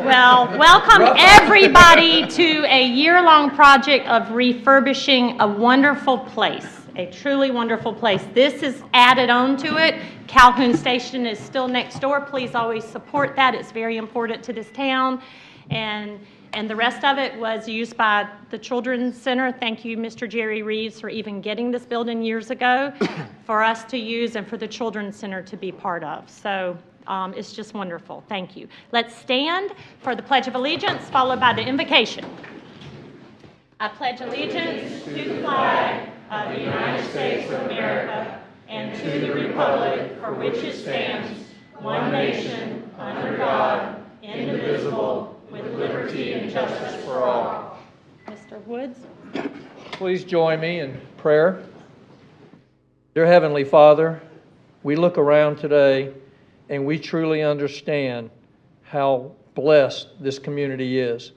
Well, welcome everybody to a year-long project of refurbishing a wonderful place, a truly wonderful place. This is added on to it. Calhoun Station is still next door. Please always support that. It's very important to this town. And the rest of it was used by the Children's Center. Thank you, Mr. Jerry Reeves, for even getting this building years ago for us to use and for the Children's Center to be part of. So it's just wonderful. Thank you. Let's stand for the Pledge of Allegiance, followed by the invocation. I pledge allegiance to the flag of the United States of America and to the republic for which it stands, one nation, under God, indivisible, with liberty and justice for all. Mr. Woods. Please join me in prayer. Dear Heavenly Father, we look around today and we truly understand how blessed this community is.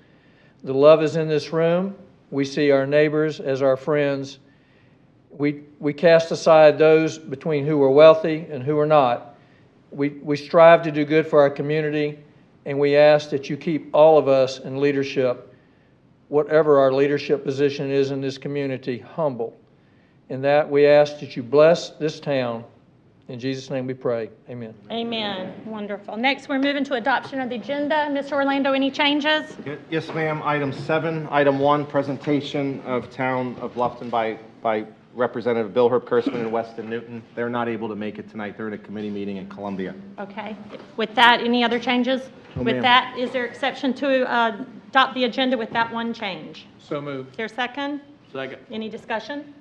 The love is in this room. We see our neighbors as our friends. We cast aside those between who are wealthy and who are not. We strive to do good for our community, and we ask that you keep all of us in leadership, whatever our leadership position is in this community, humble. In that, we ask that you bless this town. In Jesus' name we pray. Amen. Amen. Wonderful. Next, we're moving to adoption of the agenda. Mr. Orlando, any changes? Yes, ma'am. Item 7, Item 1, presentation of Town of Bluffton by Representative Bill Herb Kurtzman and Weston Newton. They're not able to make it tonight. They're at a committee meeting in Columbia. Okay. With that, any other changes? No, with ma'am. that, is there exception to adopt the agenda with that one change? So moved. Is there a second? Second. Any discussion?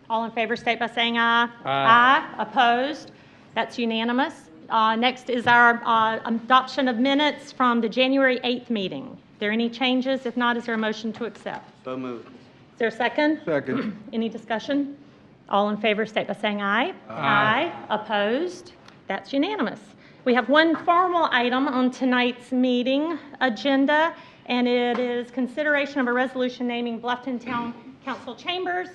All in favor state by saying aye. Aye. Opposed? That's unanimous. Next is our adoption of minutes from the January 8th meeting. Are there any changes? If not, is there a motion to accept? So moved. Is there a second? Second. Any discussion? All in favor state by saying aye. Aye. Opposed? That's unanimous. We have one formal item on tonight's meeting agenda, and it is consideration of a resolution naming Bluffton Town Council Chambers.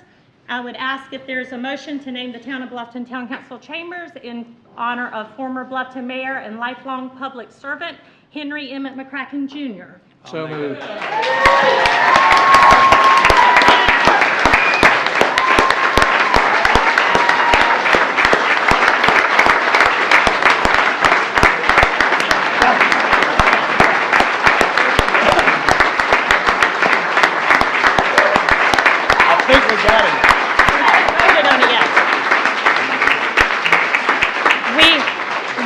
I would ask if there's a motion to name the Town of Bluffton Town Council Chambers in honor of former Bluffton Mayor and lifelong public servant Henry Emmett McCracken Jr. So moved. I think we got him. Voted on it yet.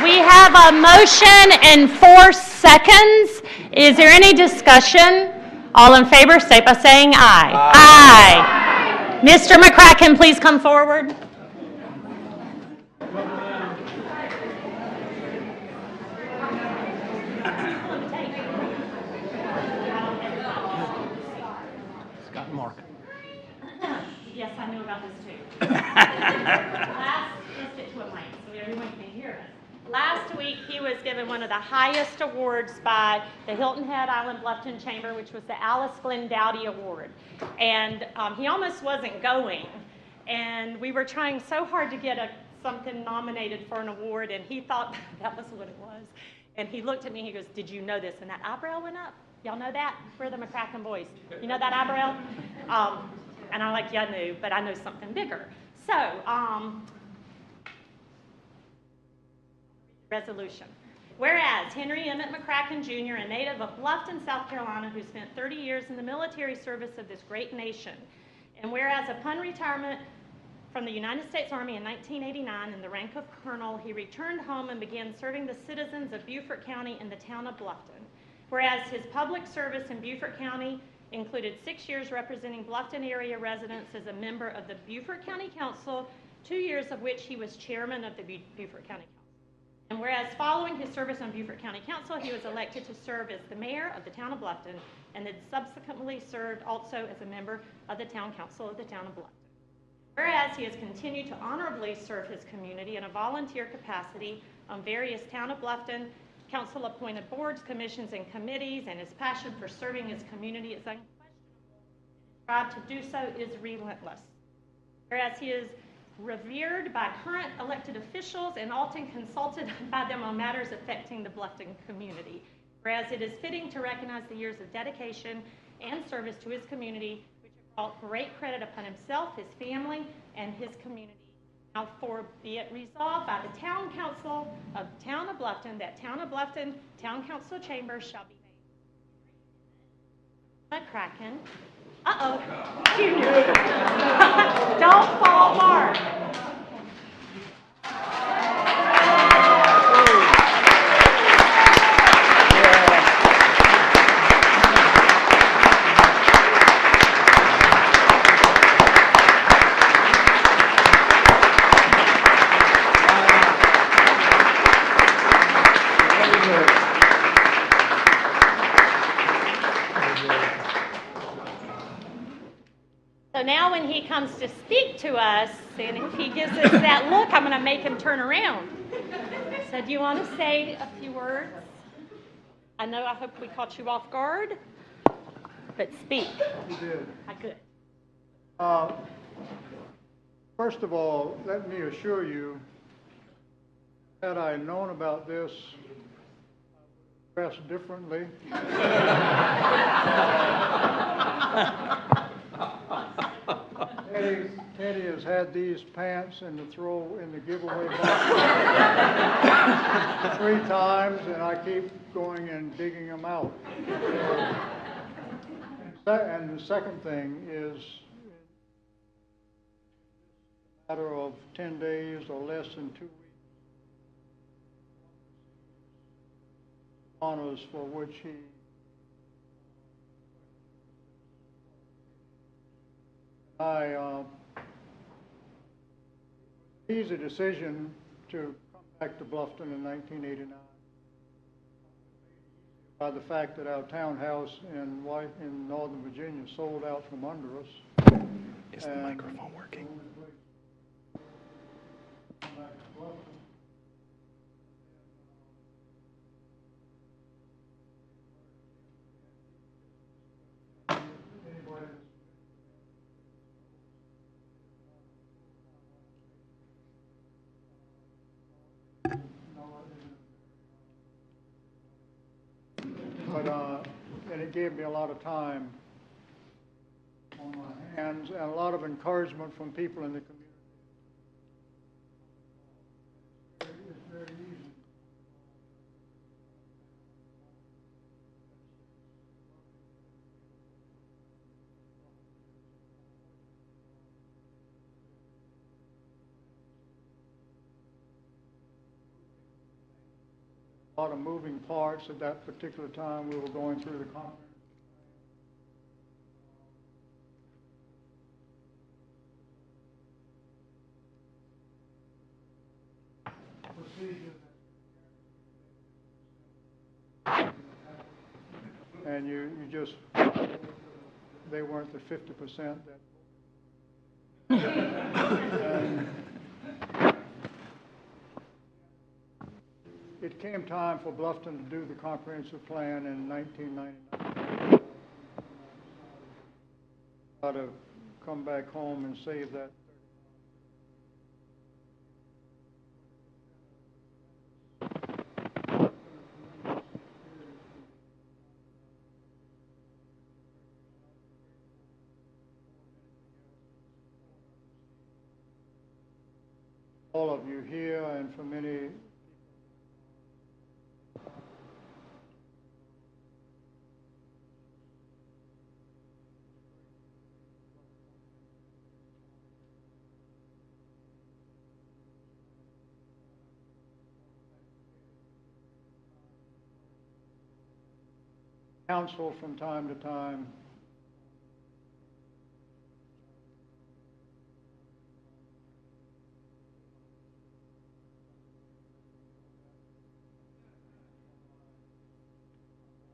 We have a motion and 4 seconds. Is there any discussion? All in favor, state by saying aye. Aye. Mr. McCracken, please come forward. Scott and Mark. Yes, I knew about this too. Let's get to it, Mike, so everyone can hear us. Last week, he was given one of the highest awards by the Hilton Head Island Bluffton Chamber, which was the Alice Glenn Dowdy Award. And he almost wasn't going. And we were trying so hard to get something nominated for an award, and he thought that was what it was. And he looked at me, he goes, "Did you know this?" And that eyebrow went up. Y'all know that? We're the McCracken boys. You know that eyebrow? And I'm like, yeah, I knew, but I know something bigger. So, resolution. Whereas Henry Emmett McCracken Jr., a native of Bluffton, South Carolina, who spent 30 years in the military service of this great nation, and whereas upon retirement from the United States Army in 1989 in the rank of colonel, he returned home and began serving the citizens of Beaufort County in the town of Bluffton. Whereas his public service in Beaufort County included 6 years representing Bluffton area residents as a member of the Beaufort County Council, 2 years of which he was chairman of the Beaufort County Council. And whereas following his service on Beaufort County Council, he was elected to serve as the mayor of the town of Bluffton, and then subsequently served also as a member of the town council of the town of Bluffton. Whereas he has continued to honorably serve his community in a volunteer capacity on various town of Bluffton council-appointed boards, commissions, and committees, and his passion for serving his community is unquestionable. His drive to do so is relentless. Whereas he is revered by current elected officials and often consulted by them on matters affecting the Bluffton community. Whereas it is fitting to recognize the years of dedication and service to his community, which have brought great credit upon himself, his family, and his community. Now, for be it resolved by the Town Council of Town of Bluffton that Town of Bluffton Town Council Chambers shall be named McCracken. Junior. Don't fall apart. So now when he comes to speak to us, and if he gives us that look, I'm going to make him turn around. So do you want to say a few words? I hope we caught you off guard, but speak. You did. I could. First of all, let me assure you, had I known about this, I would dress differently. Teddy has had these pants in the giveaway box 3 times, and I keep going and digging them out. And the second thing is, a matter of 10 days or less than 2 weeks, honors for which he easy decision to come back to Bluffton in 1989 by the fact that our townhouse in Northern Virginia sold out from under us. Is the microphone working? And it gave me a lot of time on my hands and a lot of encouragement from people in the community. It's very easy. A lot of moving parts at that particular time. We were going through the conference. And you just, they weren't the 50% that. And it came time for Bluffton to do the comprehensive plan in 1999. Got to come back home and save that. All of you here and for many council from time to time.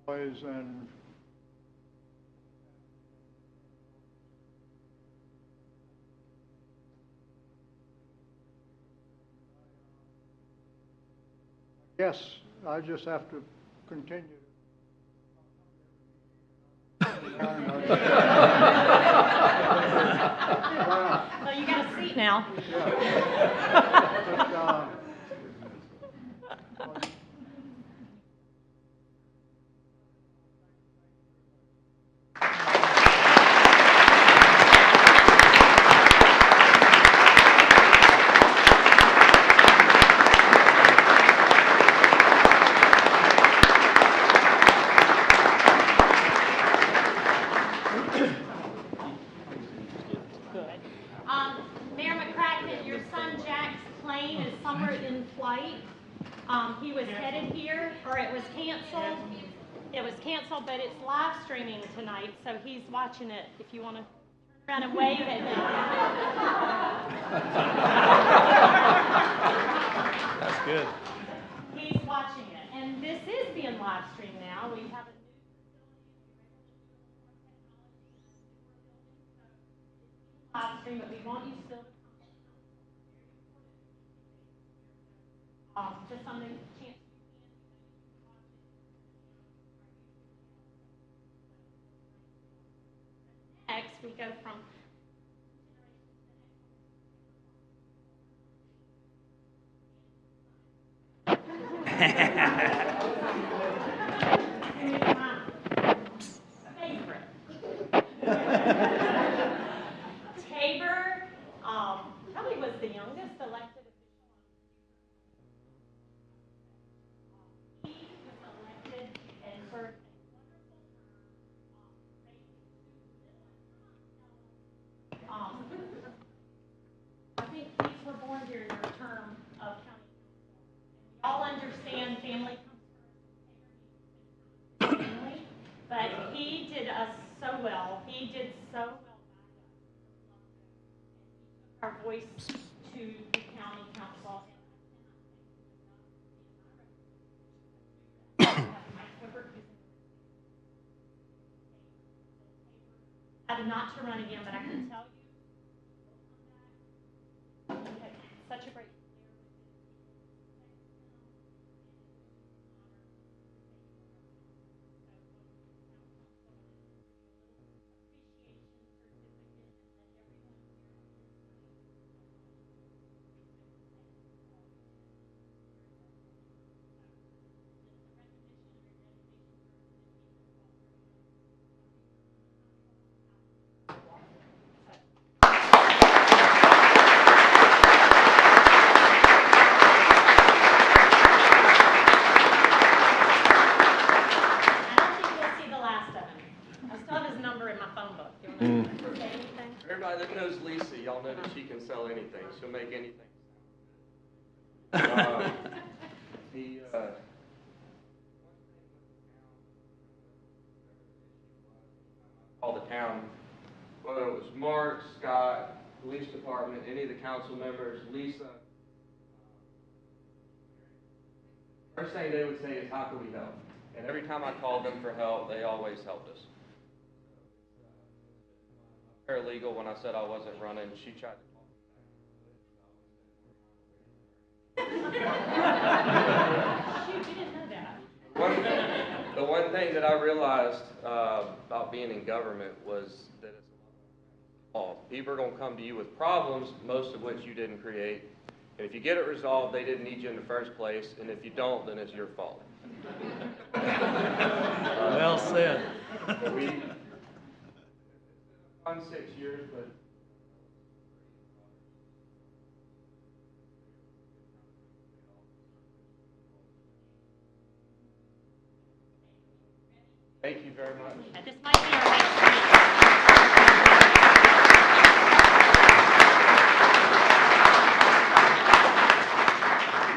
Boys and yes, I just have to continue. Well, you got a seat now. Mayor McCracken, your son Jack's plane is somewhere in flight. He was headed here, or it was canceled. It was canceled, but it's live streaming tonight, so he's watching it. If you want to turn around and wave at him. That's good. He's watching it, and this is being live streamed now. We have a live stream, but we want you still to just something chance. Next, we go from favorite. Tabor probably was the youngest elected official. He was elected and served a wonderful term. I think these were born during your term of county council. We all understand family comes first, family, but he did us so well. He did so well. Our voice to the county council. I did not to run again, but I can tell you, he had such a great Everybody that knows Lisa, y'all know that she can sell anything. She'll make anything. All the town, whether it was Mark, Scott, police department, any of the council members, Lisa. First thing they would say is, how can we help? And every time I called them for help, they always helped us. Paralegal, when I said I wasn't running, she tried to Shoot, you didn't know that. The one thing that I realized about being in government was that it's all. People are going to come to you with problems, most of which you didn't create. And if you get it resolved, they didn't need you in the first place. And if you don't, then it's your fault. Well said. On 6 years, but thank you very much. This might be our next meeting.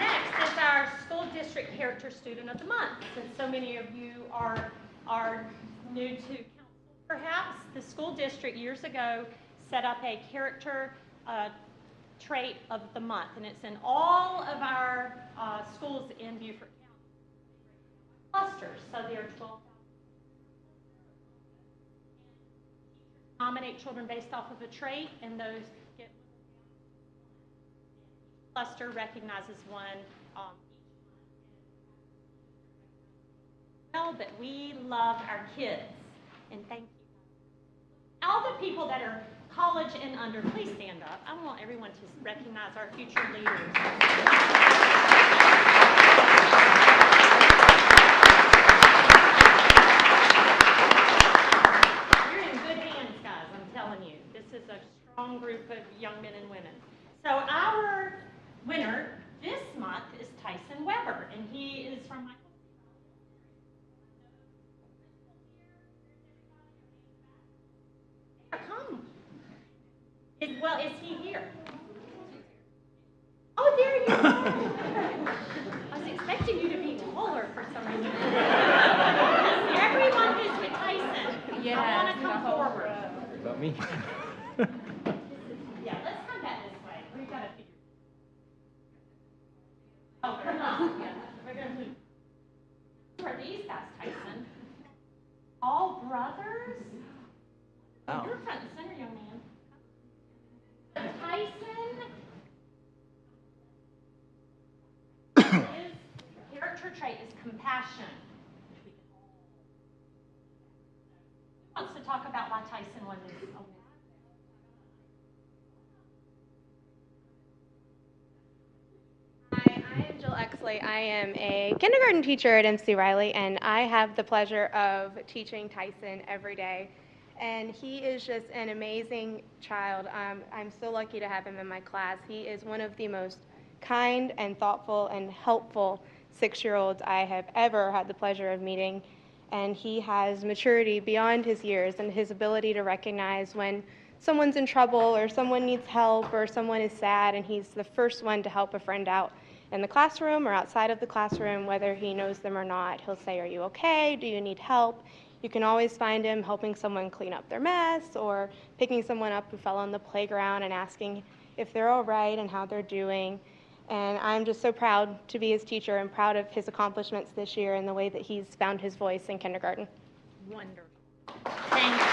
Next is our school district character student of the month. Since so many of you are new to council, perhaps the school district years ago set up a character trait of the month, and it's in all of our schools in Beaufort County. Clusters, so there are 12. Nominate children based off of a trait, and those get cluster recognizes one well, but we love our kids, and thank you. All the people that are college and under, please stand up. I want everyone to recognize our future leaders. You're in good hands, guys, I'm telling you. This is a strong group of young men and women. So our winner this month is Tyson Weber, and he is from my come. Well, is he here? Oh, there you are. I was expecting you to be taller for some reason. Everyone who's with Tyson, I want to come forward. About me. Yeah, let's come back this way. We've got to figure. Oh, come on. Yeah, we're going to move. Who are these guys, Tyson? All brothers? Wow. You're front and center, young man. Tyson, his character trait is compassion. Who wants to talk about why Tyson was a Hi, I am Jill Exley. I am a kindergarten teacher at MC Riley, and I have the pleasure of teaching Tyson every day. And he is just an amazing child. I'm so lucky to have him in my class. He is one of the most kind and thoughtful and helpful 6-year-olds I have ever had the pleasure of meeting. And he has maturity beyond his years and his ability to recognize when someone's in trouble or someone needs help or someone is sad, and he's the first one to help a friend out in the classroom or outside of the classroom, whether he knows them or not. He'll say, "Are you okay? Do you need help?" You can always find him helping someone clean up their mess or picking someone up who fell on the playground and asking if they're all right and how they're doing. And I'm just so proud to be his teacher and proud of his accomplishments this year and the way that he's found his voice in kindergarten. wonderful? Thank you. He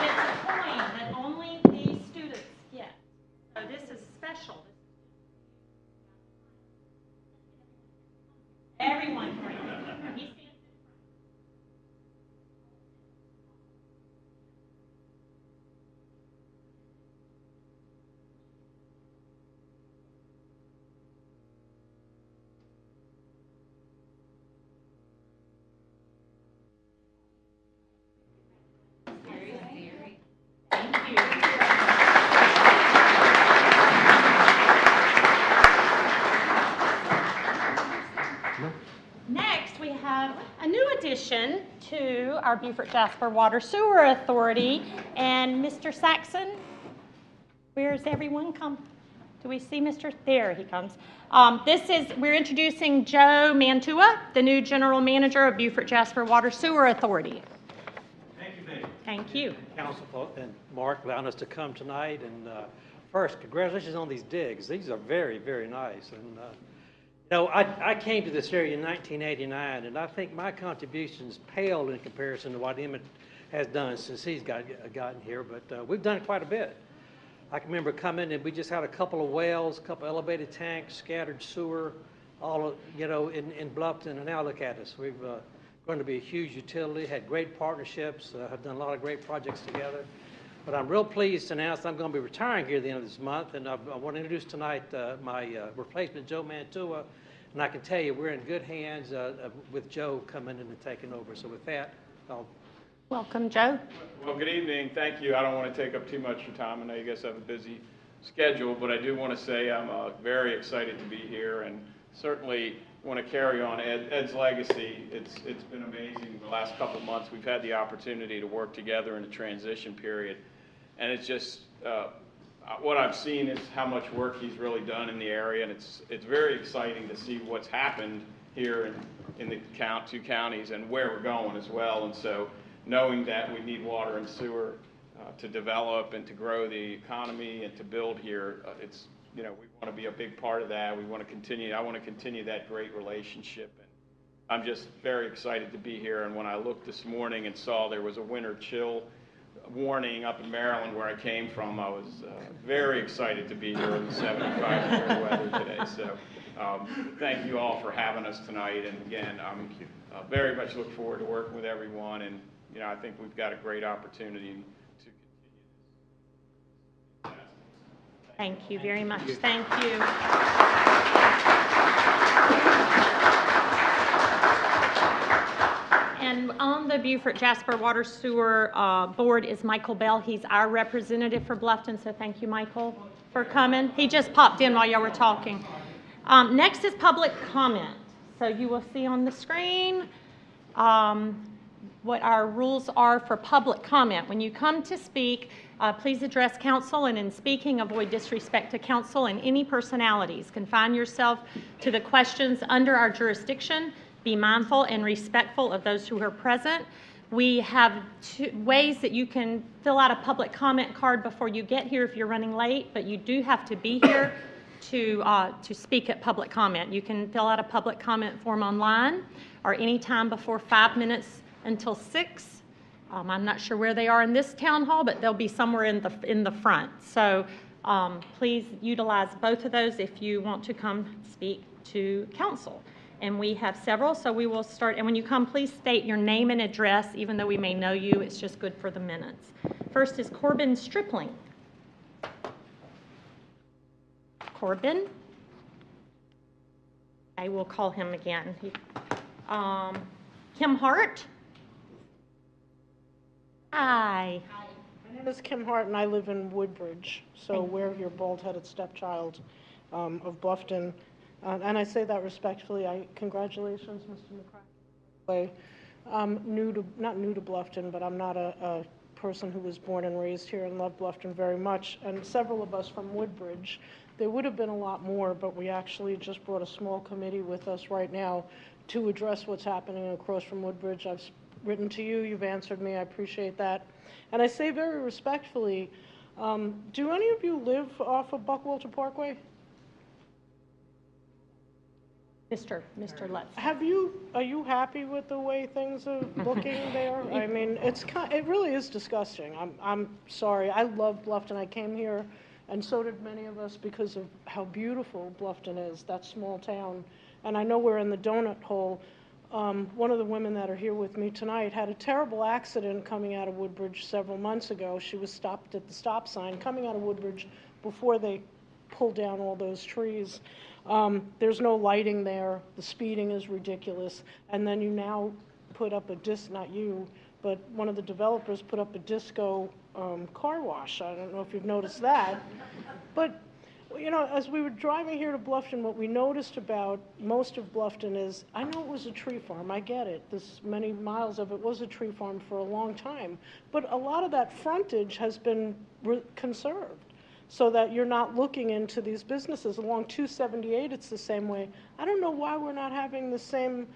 gets a coin that only these students get. So this is special. Everyone can. He stands in Thank you. Next, we have a new addition to our Beaufort Jasper Water Sewer Authority. And Mr. Saxon, where's everyone come? Do we see Mr.? There he comes. We're introducing Joe Mantua, the new general manager of Beaufort Jasper Water Sewer Authority. Thank you, Dave. Thank you. Council and Mark allowing us to come tonight. And first, congratulations on these digs. These are very, very nice. And I came to this area in 1989, and I think my contributions pale in comparison to what Emmett has done since he's gotten here. But we've done quite a bit. I can remember coming, and we just had a couple of wells, a couple elevated tanks, scattered sewer, all in Bluffton. And now look at us. We've going to be a huge utility. Had great partnerships. Have done a lot of great projects together. But I'm real pleased to announce I'm going to be retiring here at the end of this month, and I want to introduce tonight my replacement, Joe Mantua. And I can tell you we're in good hands with Joe coming in and taking over. So with that, I'll... Welcome, Joe. Well, good evening. Thank you. I don't want to take up too much of your time. I know you guys have a busy schedule, but I do want to say I'm very excited to be here, and certainly want to carry on Ed's legacy. It's been amazing. The last couple of months we've had the opportunity to work together in a transition period, and it's just what I've seen is how much work he's really done in the area, and it's very exciting to see what's happened here in the two counties and where we're going as well. And so knowing that we need water and sewer to develop and to grow the economy and to build here, we want to be a big part of that. I want to continue that great relationship. And I'm just very excited to be here. And when I looked this morning and saw there was a winter chill warning up in Maryland where I came from, I was very excited to be here in the 75-degree weather today. So thank you all for having us tonight. And again, I'm very much look forward to working with everyone. And I think we've got a great opportunity to continue this. Thank you very much. Thank you. And on the Beaufort Jasper Water Sewer Board is Michael Bell. He's our representative for Bluffton, so thank you, Michael, for coming. He just popped in while y'all were talking. Next is public comment. So you will see on the screen. what our rules are for public comment. When you come to speak, please address council, and in speaking, avoid disrespect to council and any personalities. Confine yourself to the questions under our jurisdiction. Be mindful and respectful of those who are present. We have two ways that you can fill out a public comment card before you get here if you're running late, but you do have to be here to speak at public comment. You can fill out a public comment form online or any time before 5 minutes until 6. I'm not sure where they are in this town hall, but they'll be somewhere in the front. So please utilize both of those if you want to come speak to council. And we have several, so we will start. And when you come, please state your name and address, even though we may know you. It's just good for the minutes. First is Corbin Stripling. Corbin. I will call him again. Kim Hart. Hi. My name is Kim Hart, and I live in Woodbridge, so we're your bald-headed stepchild of Bluffton. And I say that respectfully. Congratulations, Mr. McCracken. I'm not new to Bluffton, but I'm not a person who was born and raised here and love Bluffton very much. And several of us from Woodbridge. There would have been a lot more, but we actually just brought a small committee with us right now to address what's happening across from Woodbridge. I've written to you, you've answered me, I appreciate that. And I say very respectfully, do any of you live off of Buckwalter Parkway? Mr. Lutz. Are you happy with the way things are looking there? I mean, it really is disgusting. I'm sorry. I love Bluffton. I came here, and so did many of us, because of how beautiful Bluffton is, that small town. And I know we're in the donut hole. One of the women that are here with me tonight had a terrible accident coming out of Woodbridge several months ago. She was stopped at the stop sign coming out of Woodbridge before they pulled down all those trees. There's no lighting there. The speeding is ridiculous. And then you now put up not you, but one of the developers put up a disco car wash. I don't know if you've noticed that. But, you know, as we were driving here to Bluffton, what we noticed about most of Bluffton is, I know it was a tree farm. I get it. This many miles of it was a tree farm for a long time. But a lot of that frontage has been conserved, so that you're not looking into these businesses. Along 278, it's the same way. I don't know why we're not having the same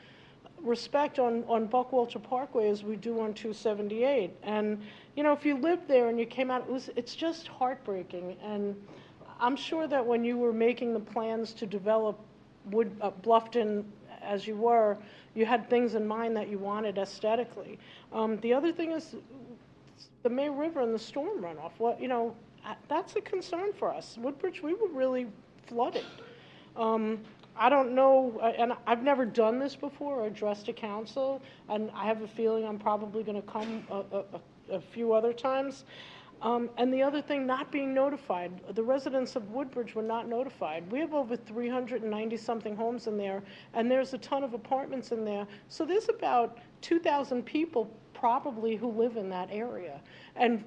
respect on Buckwalter Parkway as we do on 278. And, you know, if you lived there and you came out, it's just heartbreaking. And I'm sure that when you were making the plans to develop Bluffton as you were, you had things in mind that you wanted aesthetically. The other thing is the May River and the storm runoff. You know, that's a concern for us. Woodbridge, we were really flooded. I don't know, and I've never done this before or addressed a council, and I have a feeling I'm probably going to come a few other times. And the other thing, not being notified. The residents of Woodbridge were not notified. We have over 390-something homes in there, and there's a ton of apartments in there. So there's about 2,000 people probably who live in that area. And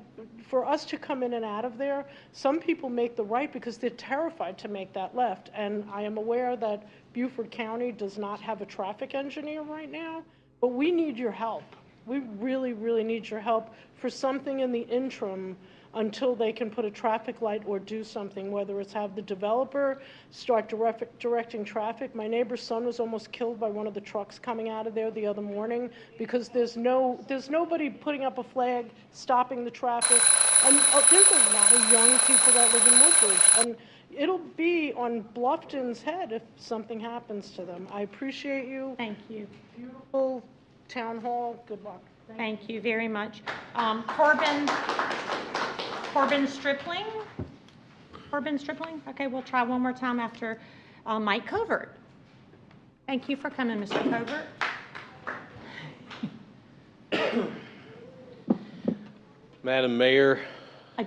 for us to come in and out of there, some people make the right because they're terrified to make that left. And I am aware that Beaufort County does not have a traffic engineer right now, but we need your help. We really, really need your help for something in the interim until they can put a traffic light or do something, whether it's have the developer start directing traffic. My neighbor's son was almost killed by one of the trucks coming out of there the other morning because there's nobody putting up a flag, stopping the traffic. And there's a lot of young people that live in Woodbridge. And it'll be on Bluffton's head if something happens to them. I appreciate you. Thank you. Beautiful town hall. Good luck. Thank you very much. Corbin Stripling? Corbin Stripling? Okay, we'll try one more time after Mike Covert. Thank you for coming, Mr. Covert. Madam Mayor.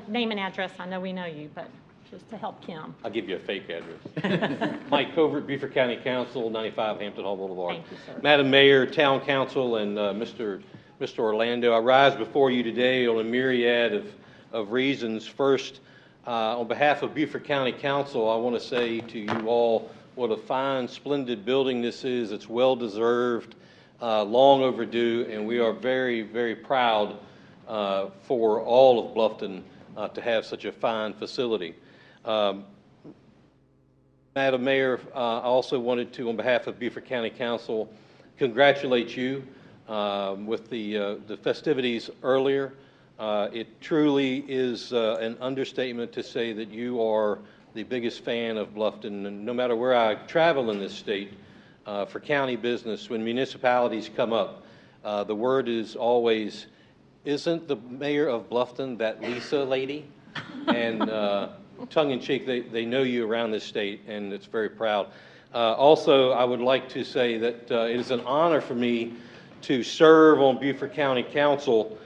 Name and address. I know we know you, but just to help Kim. I'll give you a fake address. Mike Covert, Beaufort County Council, 95 Hampton Hall Boulevard. Thank you, sir. Madam Mayor, Town Council, and Mr. Orlando, I rise before you today on a myriad of reasons. First, on behalf of Beaufort County Council, I want to say to you all what a fine, splendid building this is. It's well-deserved. long overdue, and we are very, very proud for all of Bluffton to have such a fine facility. Madam Mayor, I also wanted to, on behalf of Beaufort County Council, congratulate you with the festivities earlier. It truly is an understatement to say that you are the biggest fan of Bluffton. And no matter where I travel in this state for county business, when municipalities come up, the word is always, isn't the mayor of Bluffton that Lisa lady? And tongue-in-cheek, they know you around this state, and it's very proud. Also, I would like to say that it is an honor for me to serve on Beaufort County Council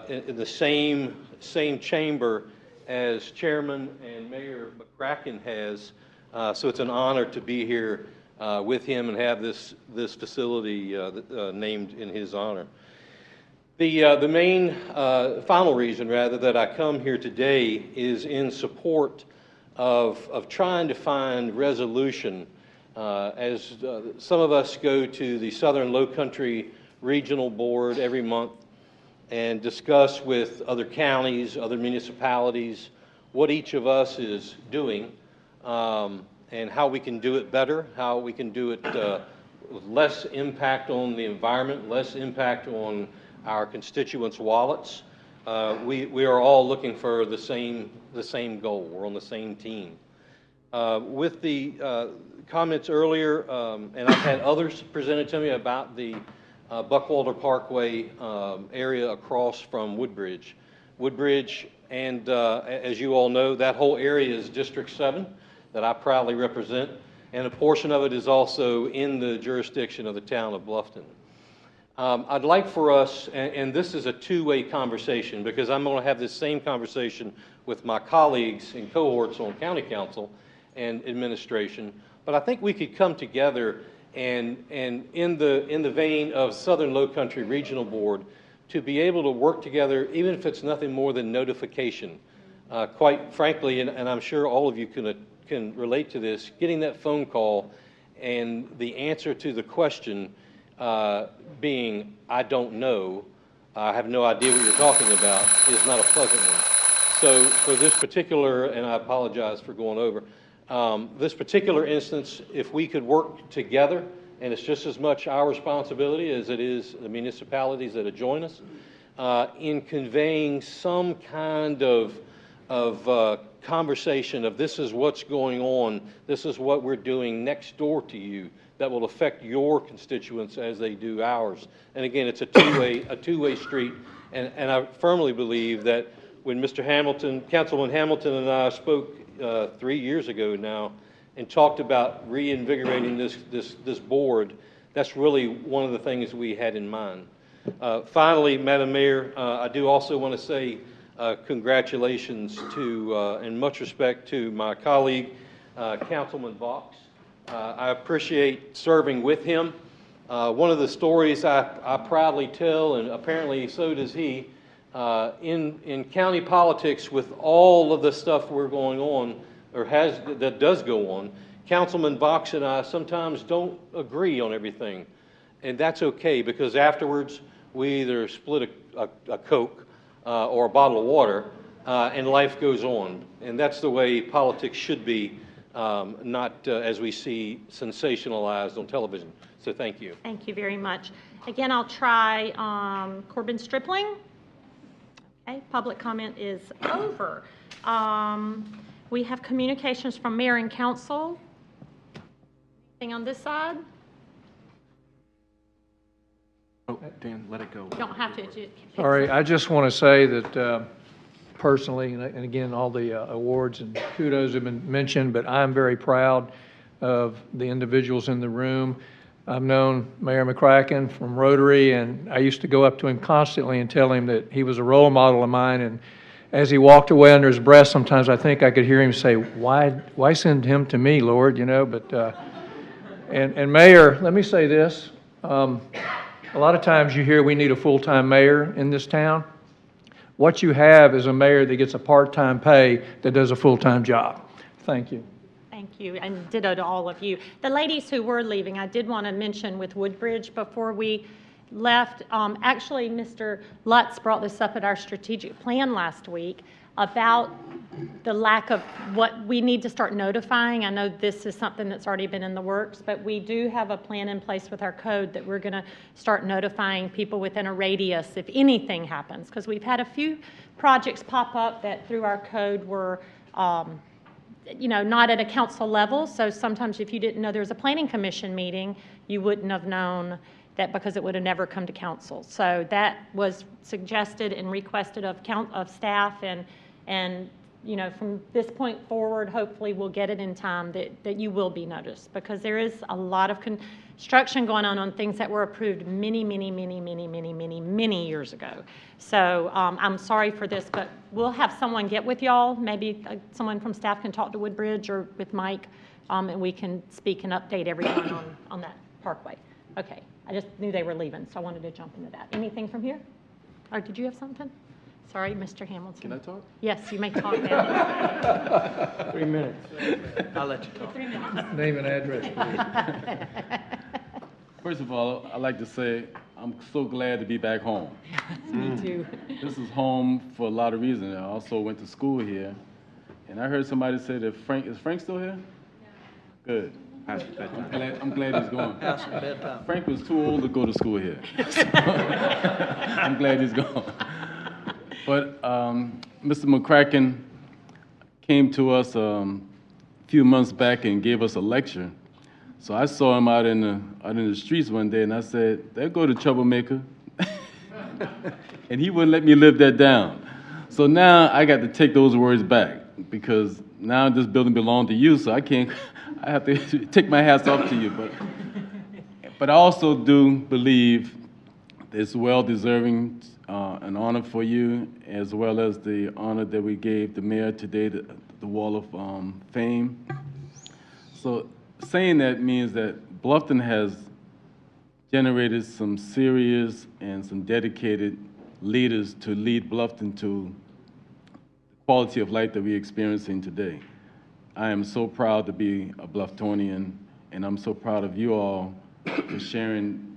in the same chamber as Chairman and Mayor McCracken has. So it's an honor to be here with him and have this facility named in his honor. The main final reason, rather, that I come here today is in support of trying to find resolution as some of us go to the Southern Lowcountry Regional Board every month and discuss with other counties, other municipalities, what each of us is doing and how we can do it better, how we can do it with less impact on the environment, less impact on our constituents' wallets. We are all looking for the same goal. We're on the same team. With the comments earlier, and I've had others presented to me about the Buckwalter Parkway area across from Woodbridge. Woodbridge, and as you all know, that whole area is District 7 that I proudly represent, and a portion of it is also in the jurisdiction of the town of Bluffton. I'd like for us, and this is a two-way conversation because I'm going to have this same conversation with my colleagues and cohorts on county council and administration, but I think we could come together and in the vein of Southern Lowcountry Regional Board to be able to work together, even if it's nothing more than notification. Quite frankly, and I'm sure all of you can relate to this, getting that phone call and the answer to the question being, I don't know, I have no idea what you're talking about, is not a pleasant one. So for this particular, and I apologize for going over, this particular instance, if we could work together, and it's just as much our responsibility as it is the municipalities that join us, in conveying some kind of conversation of this is what's going on, this is what we're doing next door to you that will affect your constituents as they do ours. And again, it's a two-way street, and I firmly believe that when Mr. Hamilton, Councilman Hamilton and I spoke 3 years ago now and talked about reinvigorating this board, that's really one of the things we had in mind. Finally, Madam Mayor, I do also want to say congratulations to and much respect to my colleague, Councilman Vox. I appreciate serving with him. One of the stories I proudly tell, and apparently so does he, in county politics with all of the stuff we're going on, or that does go on, Councilman Vox and I sometimes don't agree on everything. And that's okay, because afterwards we either split a Coke or a bottle of water, and life goes on. And that's the way politics should be, not as we see sensationalized on television. So thank you. Thank you very much. Again, I'll try Corbin Stripling. Okay, public comment is over. We have communications from mayor and council. Anything on this side? Oh, Dan, let it go. You don't have to. Sorry, I just want to say that personally, and again, all the awards and kudos have been mentioned, but I'm very proud of the individuals in the room. I've known Mayor McCracken from Rotary, and I used to go up to him constantly and tell him that he was a role model of mine. And as he walked away under his breath, sometimes I think I could hear him say, "Why send him to me, Lord?" You know. But and Mayor, let me say this: a lot of times you hear we need a full-time mayor in this town. What you have is a mayor that gets a part-time pay that does a full-time job. Thank you. Thank you. you, and ditto to all of you. The ladies who were leaving, I did want to mention with Woodbridge before we left, actually, Mr. Lutz brought this up at our strategic plan last week about the lack of what we need to start notifying. I know this is something that's already been in the works, but we do have a plan in place with our code that we're going to start notifying people within a radius if anything happens, because we've had a few projects pop up that through our code were not at a council level. So sometimes if you didn't know there was a planning commission meeting, you wouldn't have known that because it would have never come to council. So that was suggested and requested of staff, and from this point forward, hopefully we'll get it in time that you will be noticed, because there is a lot of construction going on things that were approved many, many, many, many, many, many, many years ago. So I'm sorry for this, but we'll have someone get with y'all. Maybe someone from staff can talk to Woodbridge or with Mike, and we can speak and update everyone on that parkway. Okay, I just knew they were leaving, so I wanted to jump into that. Anything from here? Or did you have something? Sorry, Mr. Hamilton. Can I talk? Yes, you may talk now. 3 minutes. I'll let you talk. 3 minutes. Name and address, please. First of all, I'd like to say I'm so glad to be back home. Me too. This is home for a lot of reasons. I also went to school here, and I heard somebody say that is Frank still here? Yeah. Good. I'm glad he's gone. Frank was too old to go to school here. I'm glad he's gone. But Mr. McCracken came to us a few months back and gave us a lecture. So I saw him out in the streets one day, and I said, "There go the troublemaker." And he wouldn't let me live that down. So now I got to take those words back, because now this building belongs to you, so I have to take my hats off to you. But I also do believe it's well-deserving an honor for you, as well as the honor that we gave the mayor today, the Wall of Fame. So saying that means that Bluffton has generated some serious and some dedicated leaders to lead Bluffton to the quality of life that we're experiencing today. I am so proud to be a Bluftonian, and I'm so proud of you all for sharing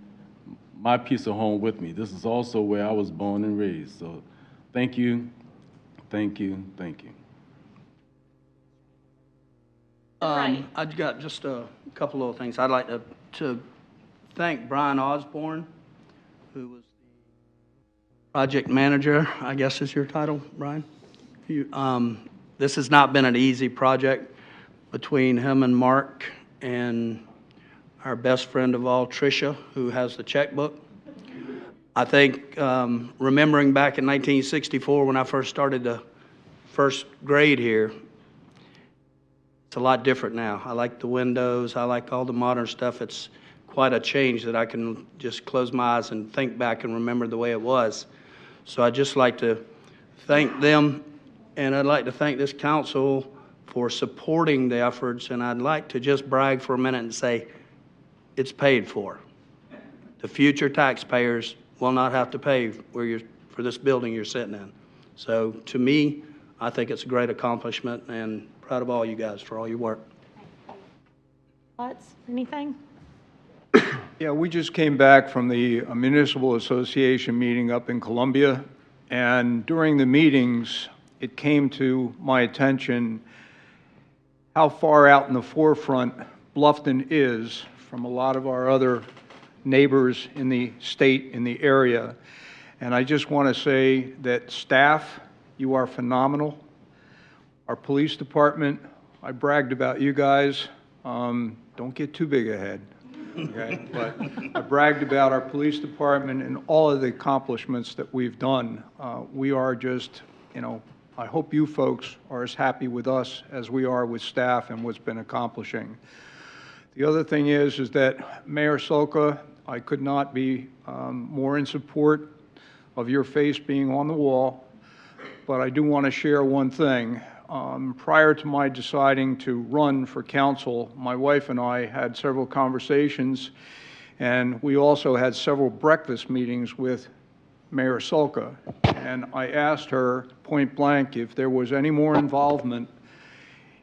my piece of home with me. This is also where I was born and raised. So thank you, thank you, thank you. I've got just a couple of things. I'd like to thank Brian Osborne, who was the project manager, I guess is your title, Brian. This has not been an easy project between him and Mark and our best friend of all, Tricia, who has the checkbook. I think remembering back in 1964 when I first started the first grade here, it's a lot different now. I like the windows. I like all the modern stuff. It's quite a change that I can just close my eyes and think back and remember the way it was. So I'd just like to thank them, and I'd like to thank this council for supporting the efforts, and I'd like to just brag for a minute and say it's paid for. The future taxpayers will not have to pay for this building you're sitting in. So to me, I think it's a great accomplishment, and proud of all you guys for all your work. Lutz, anything? Yeah, we just came back from the Municipal Association meeting up in Columbia, and during the meetings, it came to my attention how far out in the forefront Bluffton is from a lot of our other neighbors in the state, in the area. And I just want to say that staff, you are phenomenal. Our police department, I bragged about you guys. Don't get too big ahead. Okay, but I bragged about our police department and all of the accomplishments that we've done. We are just, I hope you folks are as happy with us as we are with staff and what's been accomplishing. The other thing is that Mayor Solka, I could not be more in support of your face being on the wall, but I do want to share one thing. Prior to my deciding to run for council, my wife and I had several conversations, and we also had several breakfast meetings with Mayor Solka. And I asked her point blank if there was any more involvement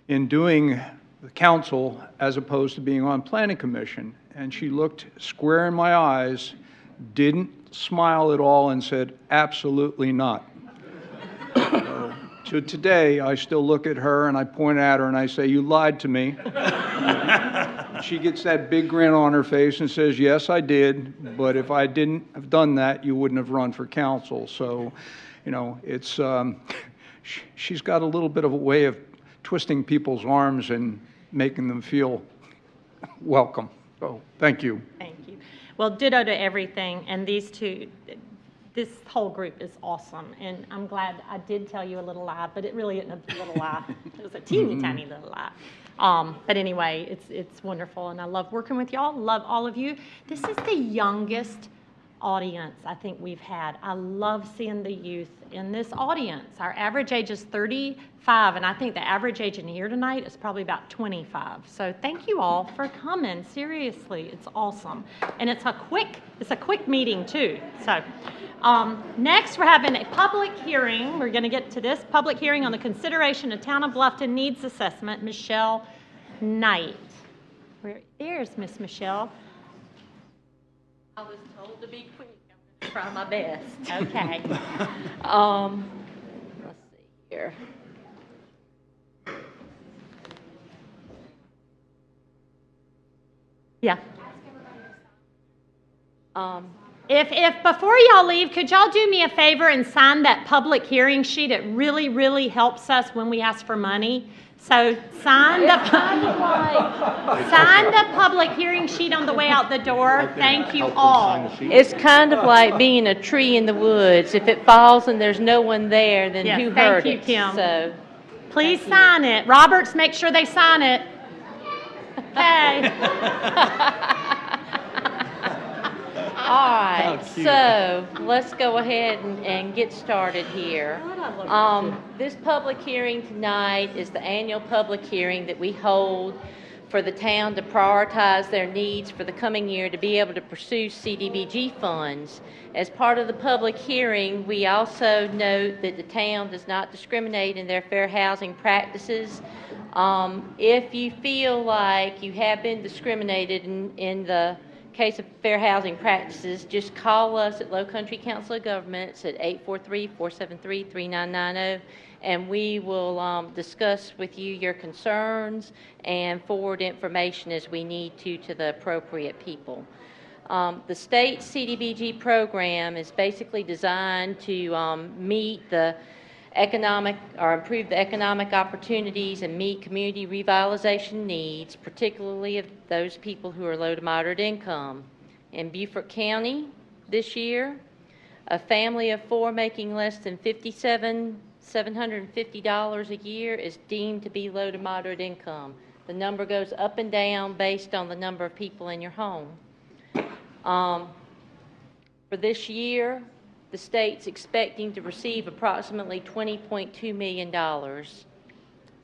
in doing the council as opposed to being on planning commission. And she looked square in my eyes, didn't smile at all, and said, absolutely not. So today, I still look at her and I point at her and I say, you lied to me. She gets that big grin on her face and says, yes, I did, but if I didn't have done that, you wouldn't have run for council. So, you know, it's, she's got a little bit of a way of twisting people's arms and making them feel welcome. So, thank you. Thank you. Well, ditto to everything, and these two, this whole group is awesome, and I'm glad I did tell you a little lie, but it really isn't a little lie. It was a teeny tiny little lie. But anyway, it's wonderful, and I love working with y'all, love all of you. This is the youngest audience I think we've had. I love seeing the youth in this audience. Our average age is 35, and I think the average age in here tonight is probably about 25. So thank you all for coming. Seriously, it's awesome. And it's a quick meeting too. So next we're having a public hearing. We're going to get to this public hearing on the consideration of Town of Bluffton Needs Assessment. Michelle Knight. There's Miss Michelle. I was told to be quick. I'm going to try my best. Okay. Let's see here. Yeah. If before y'all leave, could y'all do me a favor and sign that public hearing sheet? It really, really helps us when we ask for money. So sign the public hearing sheet on the way out the door. Thank you all. It's kind of like being a tree in the woods. If it falls and there's no one there, then Yes, who heard thank you, it? Kim. So Please sign it. Roberts, make sure they sign it. Okay. all right, so let's go ahead and get started here. This public hearing tonight is the annual public hearing that we hold for the town to prioritize their needs for the coming year to be able to pursue CDBG funds. As part of the public hearing, we also note that the town does not discriminate in their fair housing practices. If you feel like you have been discriminated in the case of fair housing practices, just call us at Low Country Council of Governments at 843-473-3990, and we will discuss with you your concerns and forward information as we need to the appropriate people. The state CDBG program is basically designed to meet the economic or improve the economic opportunities and meet community revitalization needs, particularly of those people who are low to moderate income. In Beaufort County this year, a family of four making less than $750 a year is deemed to be low to moderate income. The number goes up and down based on the number of people in your home. For this year, the state's expecting to receive approximately $20.2 million.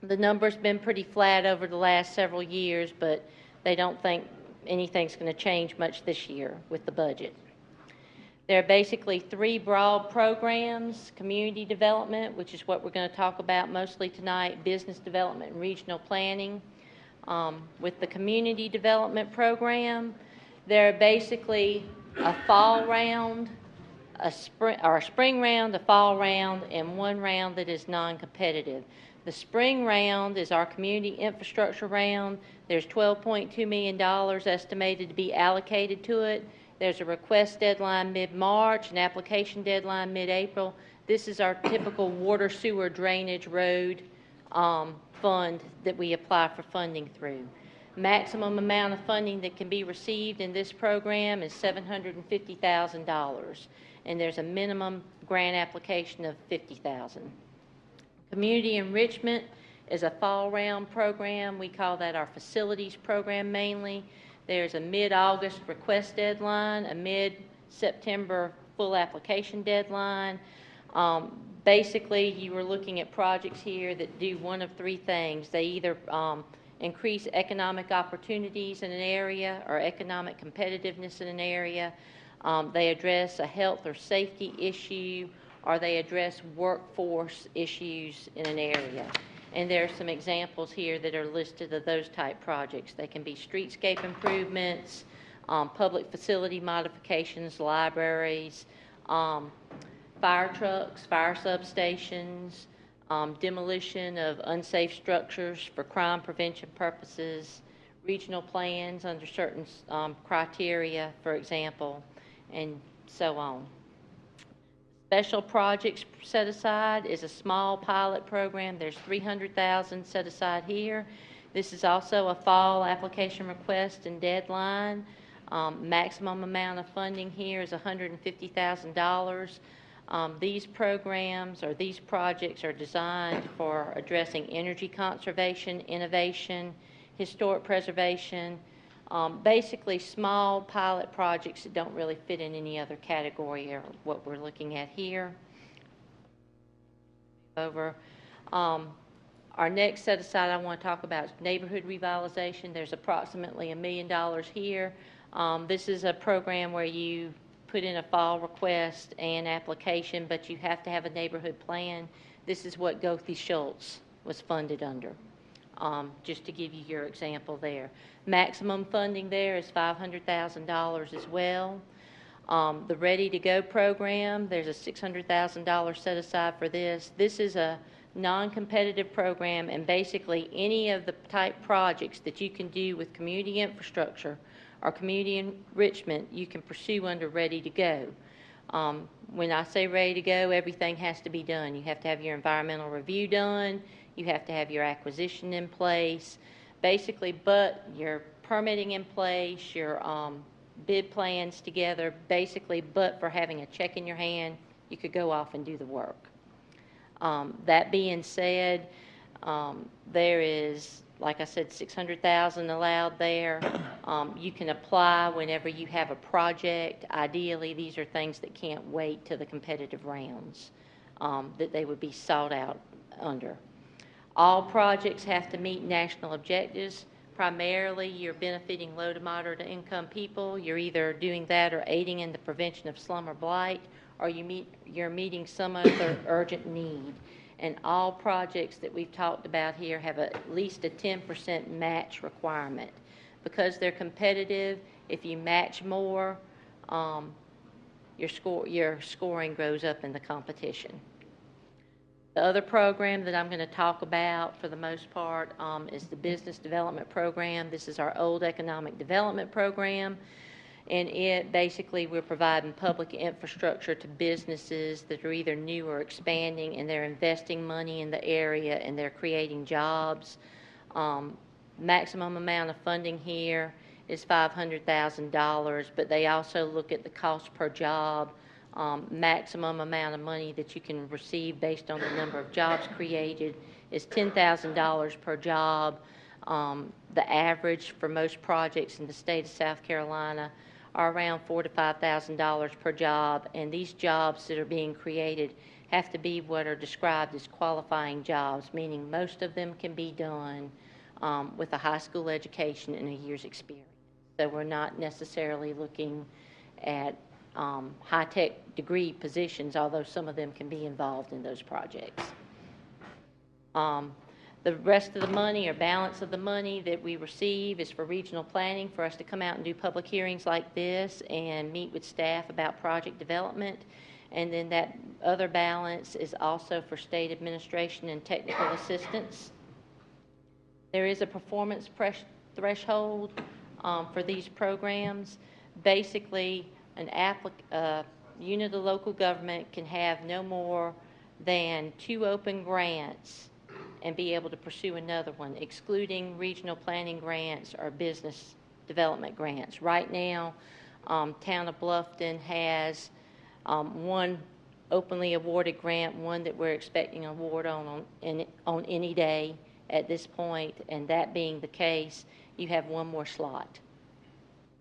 The number's been pretty flat over the last several years, but they don't think anything's going to change much this year with the budget. There are basically three broad programs: community development, which is what we're going to talk about mostly tonight, business development and regional planning. With the community development program, there are basically a fall round, a spring round, a fall round, and one round that is non-competitive. The spring round is our community infrastructure round. There's $12.2 million estimated to be allocated to it. There's a request deadline mid-March, an application deadline mid-April. This is our typical water, sewer, drainage, road fund that we apply for funding through. Maximum amount of funding that can be received in this program is $750,000, and there's a minimum grant application of $50,000. Community enrichment is a fall round program. We call that our facilities program mainly. There's a mid-August request deadline, a mid-September full application deadline. Basically, you were looking at projects here that do one of three things. They either increase economic opportunities in an area or economic competitiveness in an area. They address a health or safety issue, or they address workforce issues in an area. And there are some examples here that are listed of those type projects. They can be streetscape improvements, public facility modifications, libraries, fire trucks, fire substations, demolition of unsafe structures for crime prevention purposes, regional plans under certain criteria, for example, and so on. Special projects set aside is a small pilot program. There's $300,000 set aside here. This is also a fall application request and deadline. Maximum amount of funding here is $150,000. These programs or these projects are designed for addressing energy conservation, innovation, historic preservation, basically small pilot projects that don't really fit in any other category or what we're looking at here. Over. Our next set aside I want to talk about is neighborhood revitalization. There's approximately $1 million here. This is a program where you put in a fall request and application, but you have to have a neighborhood plan. This is what Goethe Schultz was funded under, just to give you your example there. Maximum funding there is $500,000 as well. The Ready to Go program, there's a $600,000 set aside for this. This is a non-competitive program, and basically any of the type projects that you can do with community infrastructure or community enrichment, you can pursue under Ready to Go. When I say ready to go, everything has to be done. You have to have your environmental review done. You have to have your acquisition in place. Basically, but your permitting in place, your bid plans together, basically, but for having a check in your hand, you could go off and do the work. That being said, there is, like I said, $600,000 allowed there. You can apply whenever you have a project. Ideally, these are things that can't wait till the competitive rounds, that they would be sought out under. All projects have to meet national objectives. Primarily, you're benefiting low to moderate income people. You're either doing that or aiding in the prevention of slum or blight, or you're meeting some other urgent need. And all projects that we've talked about here have at least a 10% match requirement. Because they're competitive, if you match more, your scoring goes up in the competition. The other program that I'm going to talk about for the most part is the business development program. This is our old economic development program. And it basically, we're providing public infrastructure to businesses that are either new or expanding, and they're investing money in the area and they're creating jobs. Maximum amount of funding here is $500,000, but they also look at the cost per job. Maximum amount of money that you can receive based on the number of jobs created is $10,000 per job. The average for most projects in the state of South Carolina are around $4,000 to $5,000 per job, and these jobs that are being created have to be what are described as qualifying jobs, meaning most of them can be done with a high school education and a year's experience. So we're not necessarily looking at high-tech degree positions, although some of them can be involved in those projects. The rest of the money or balance of the money that we receive is for regional planning, for us to come out and do public hearings like this and meet with staff about project development. And then that other balance is also for state administration and technical assistance. There is a performance threshold for these programs. Basically, a unit of local government can have no more than 2 open grants and be able to pursue another one, excluding regional planning grants or business development grants. Right now, Town of Bluffton has one openly awarded grant, one that we're expecting an award on any day at this point, and that being the case, you have one more slot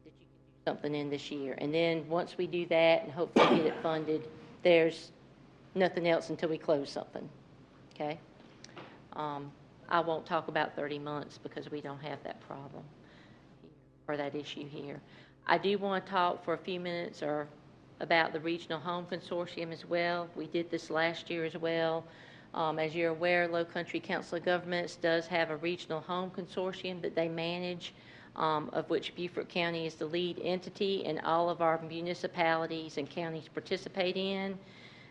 that you can do something in this year. And then once we do that and hopefully get it funded, there's nothing else until we close something, okay? I won't talk about 30 months because we don't have that problem or that issue here. I do want to talk for a few minutes about the Regional Home Consortium as well. We did this last year as well. As you're aware, Low Country Council of Governments does have a regional home consortium that they manage, of which Beaufort County is the lead entity, and all of our municipalities and counties participate in.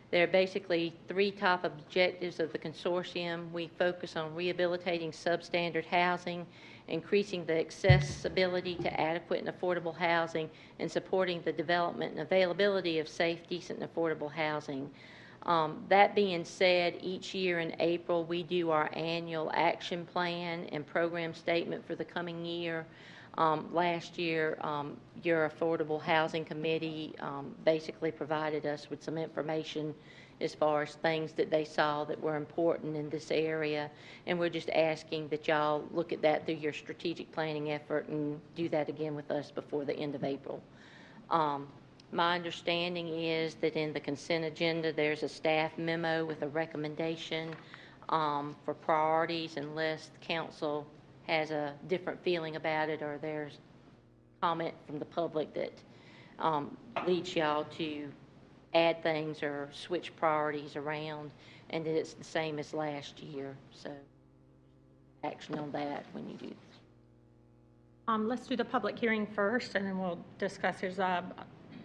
There are basically three top objectives of the consortium. We focus on rehabilitating substandard housing, increasing the accessibility to adequate and affordable housing, and supporting the development and availability of safe, decent, and affordable housing. That being said, each year in April, we do our annual action plan and program statement for the coming year. Last year, your Affordable Housing Committee basically provided us with some information as far as things that they saw that were important in this area, and we're just asking that y'all look at that through your strategic planning effort and do that again with us before the end of April. My understanding is that in the consent agenda, there's a staff memo with a recommendation for priorities, unless the council has a different feeling about it or there's comment from the public that leads y'all to add things or switch priorities around, and that it's the same as last year. So action on that when you do this. Let's do the public hearing first, and then we'll discuss. There's a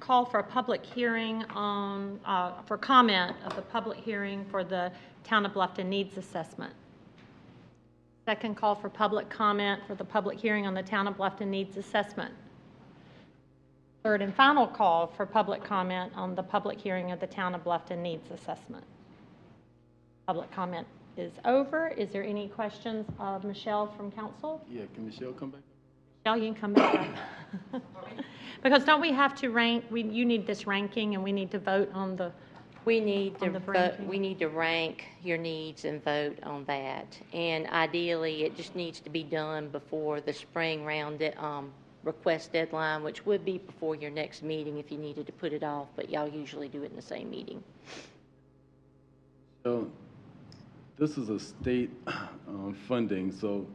call for a public hearing on, for comment of the public hearing for the Town of Bluffton Needs Assessment. Second call for public comment for the public hearing on the Town of Bluffton Needs Assessment. Third and final call for public comment on the public hearing of the Town of Bluffton Needs Assessment. Public comment is over. Is there any questions of Michelle from council? Yeah, can Michelle come back? Michelle, you can come back up. Because don't we have to rank, you need this ranking and we need to vote on the We need to ranking. we need to rank your needs and vote on that. And ideally, it just needs to be done before the spring round request deadline, which would be before your next meeting if you needed to put it off, but y'all usually do it in the same meeting. So this is a state funding, so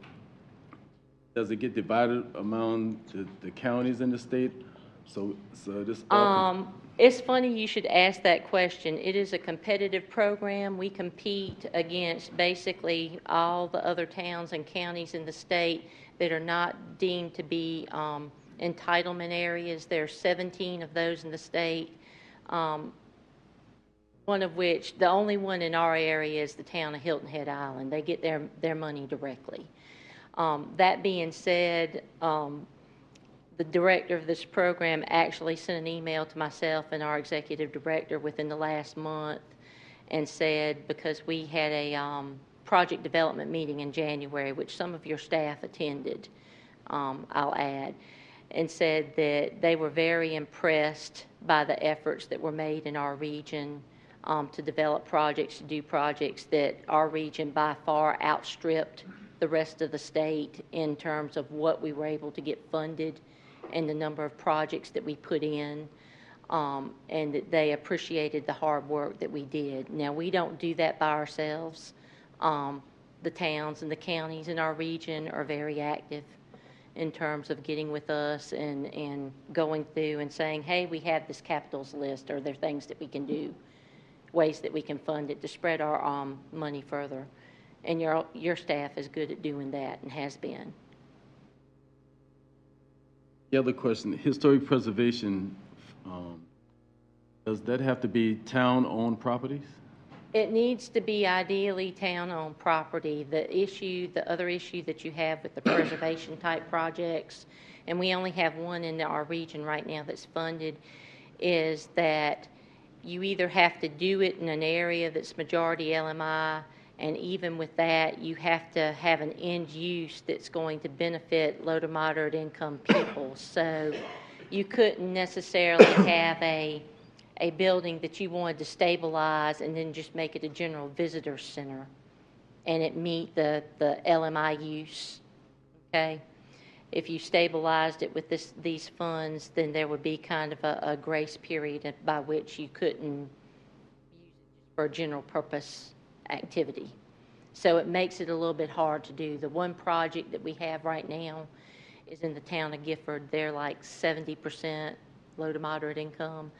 does it get divided among the counties in the state? So this It's funny you should ask that question. It is a competitive program. We compete against basically all the other towns and counties in the state that are not deemed to be entitlement areas. There are 17 of those in the state, one of which, the only one in our area is the town of Hilton Head Island. They get their money directly. That being said, the director of this program actually sent an email to myself and our executive director within the last month and said, because we had a project development meeting in January, which some of your staff attended, I'll add, and said that they were very impressed by the efforts that were made in our region to develop projects, to do projects, that our region by far outstripped the rest of the state in terms of what we were able to get funded and the number of projects that we put in, and that they appreciated the hard work that we did. Now, we don't do that by ourselves. The towns and the counties in our region are very active in terms of getting with us and going through and saying, hey, we have this capitals list, or there are things that we can do, ways that we can fund it to spread our money further. And your staff is good at doing that and has been. The other question, historic preservation, does that have to be town-owned properties? It needs to be ideally town-owned property. The other issue that you have with the preservation type projects, and we only have one in our region right now that's funded, is that you either have to do it in an area that's majority LMI, and even with that, you have to have an end use that's going to benefit low to moderate income people. So you couldn't necessarily have a building that you wanted to stabilize and then just make it a general visitor center and it meet the LMI use, okay? If you stabilized it with these funds, then there would be kind of a grace period by which you couldn't use it for a general purpose activity. So it makes it a little bit hard to do. The one project that we have right now is in the town of Gifford. They're like 70% low to moderate income,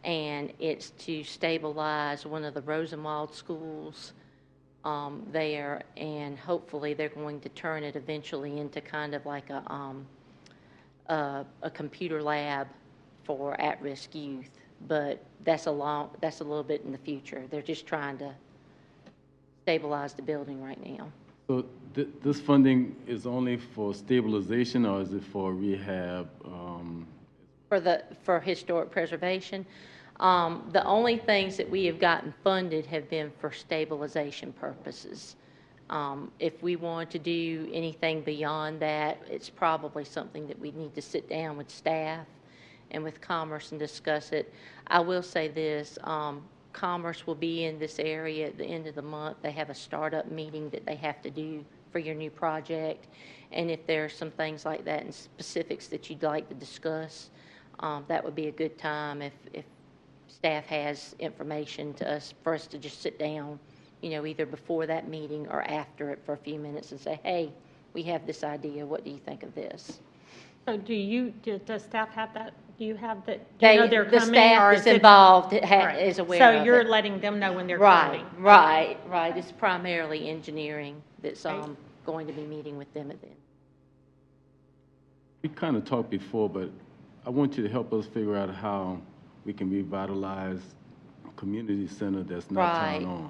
and it's to stabilize one of the Rosenwald schools there, and hopefully they're going to turn it eventually into kind of like a computer lab for at-risk youth. But that's a little bit in the future. They're just trying to stabilize the building right now. So this funding is only for stabilization, or is it for rehab? For historic preservation, the only things that we have gotten funded have been for stabilization purposes. If we want to do anything beyond that, it's probably something that we need to sit down with staff and with Commerce and discuss it. I will say this, Commerce will be in this area at the end of the month. They have a startup meeting that they have to do for your new project. And if there are some things like that and specifics that you'd like to discuss, that would be a good time if staff has information for us to just sit down, either before that meeting or after it for a few minutes and say, hey, we have this idea. What do you think of this? So does staff have that? Do you have that? The staff is involved, is aware of it. So you're letting them know when they're coming? Right. It's primarily engineering that's going to be meeting with them at the end. We kind of talked before, but I want you to help us figure out how we can revitalize a community center that's not town-owned.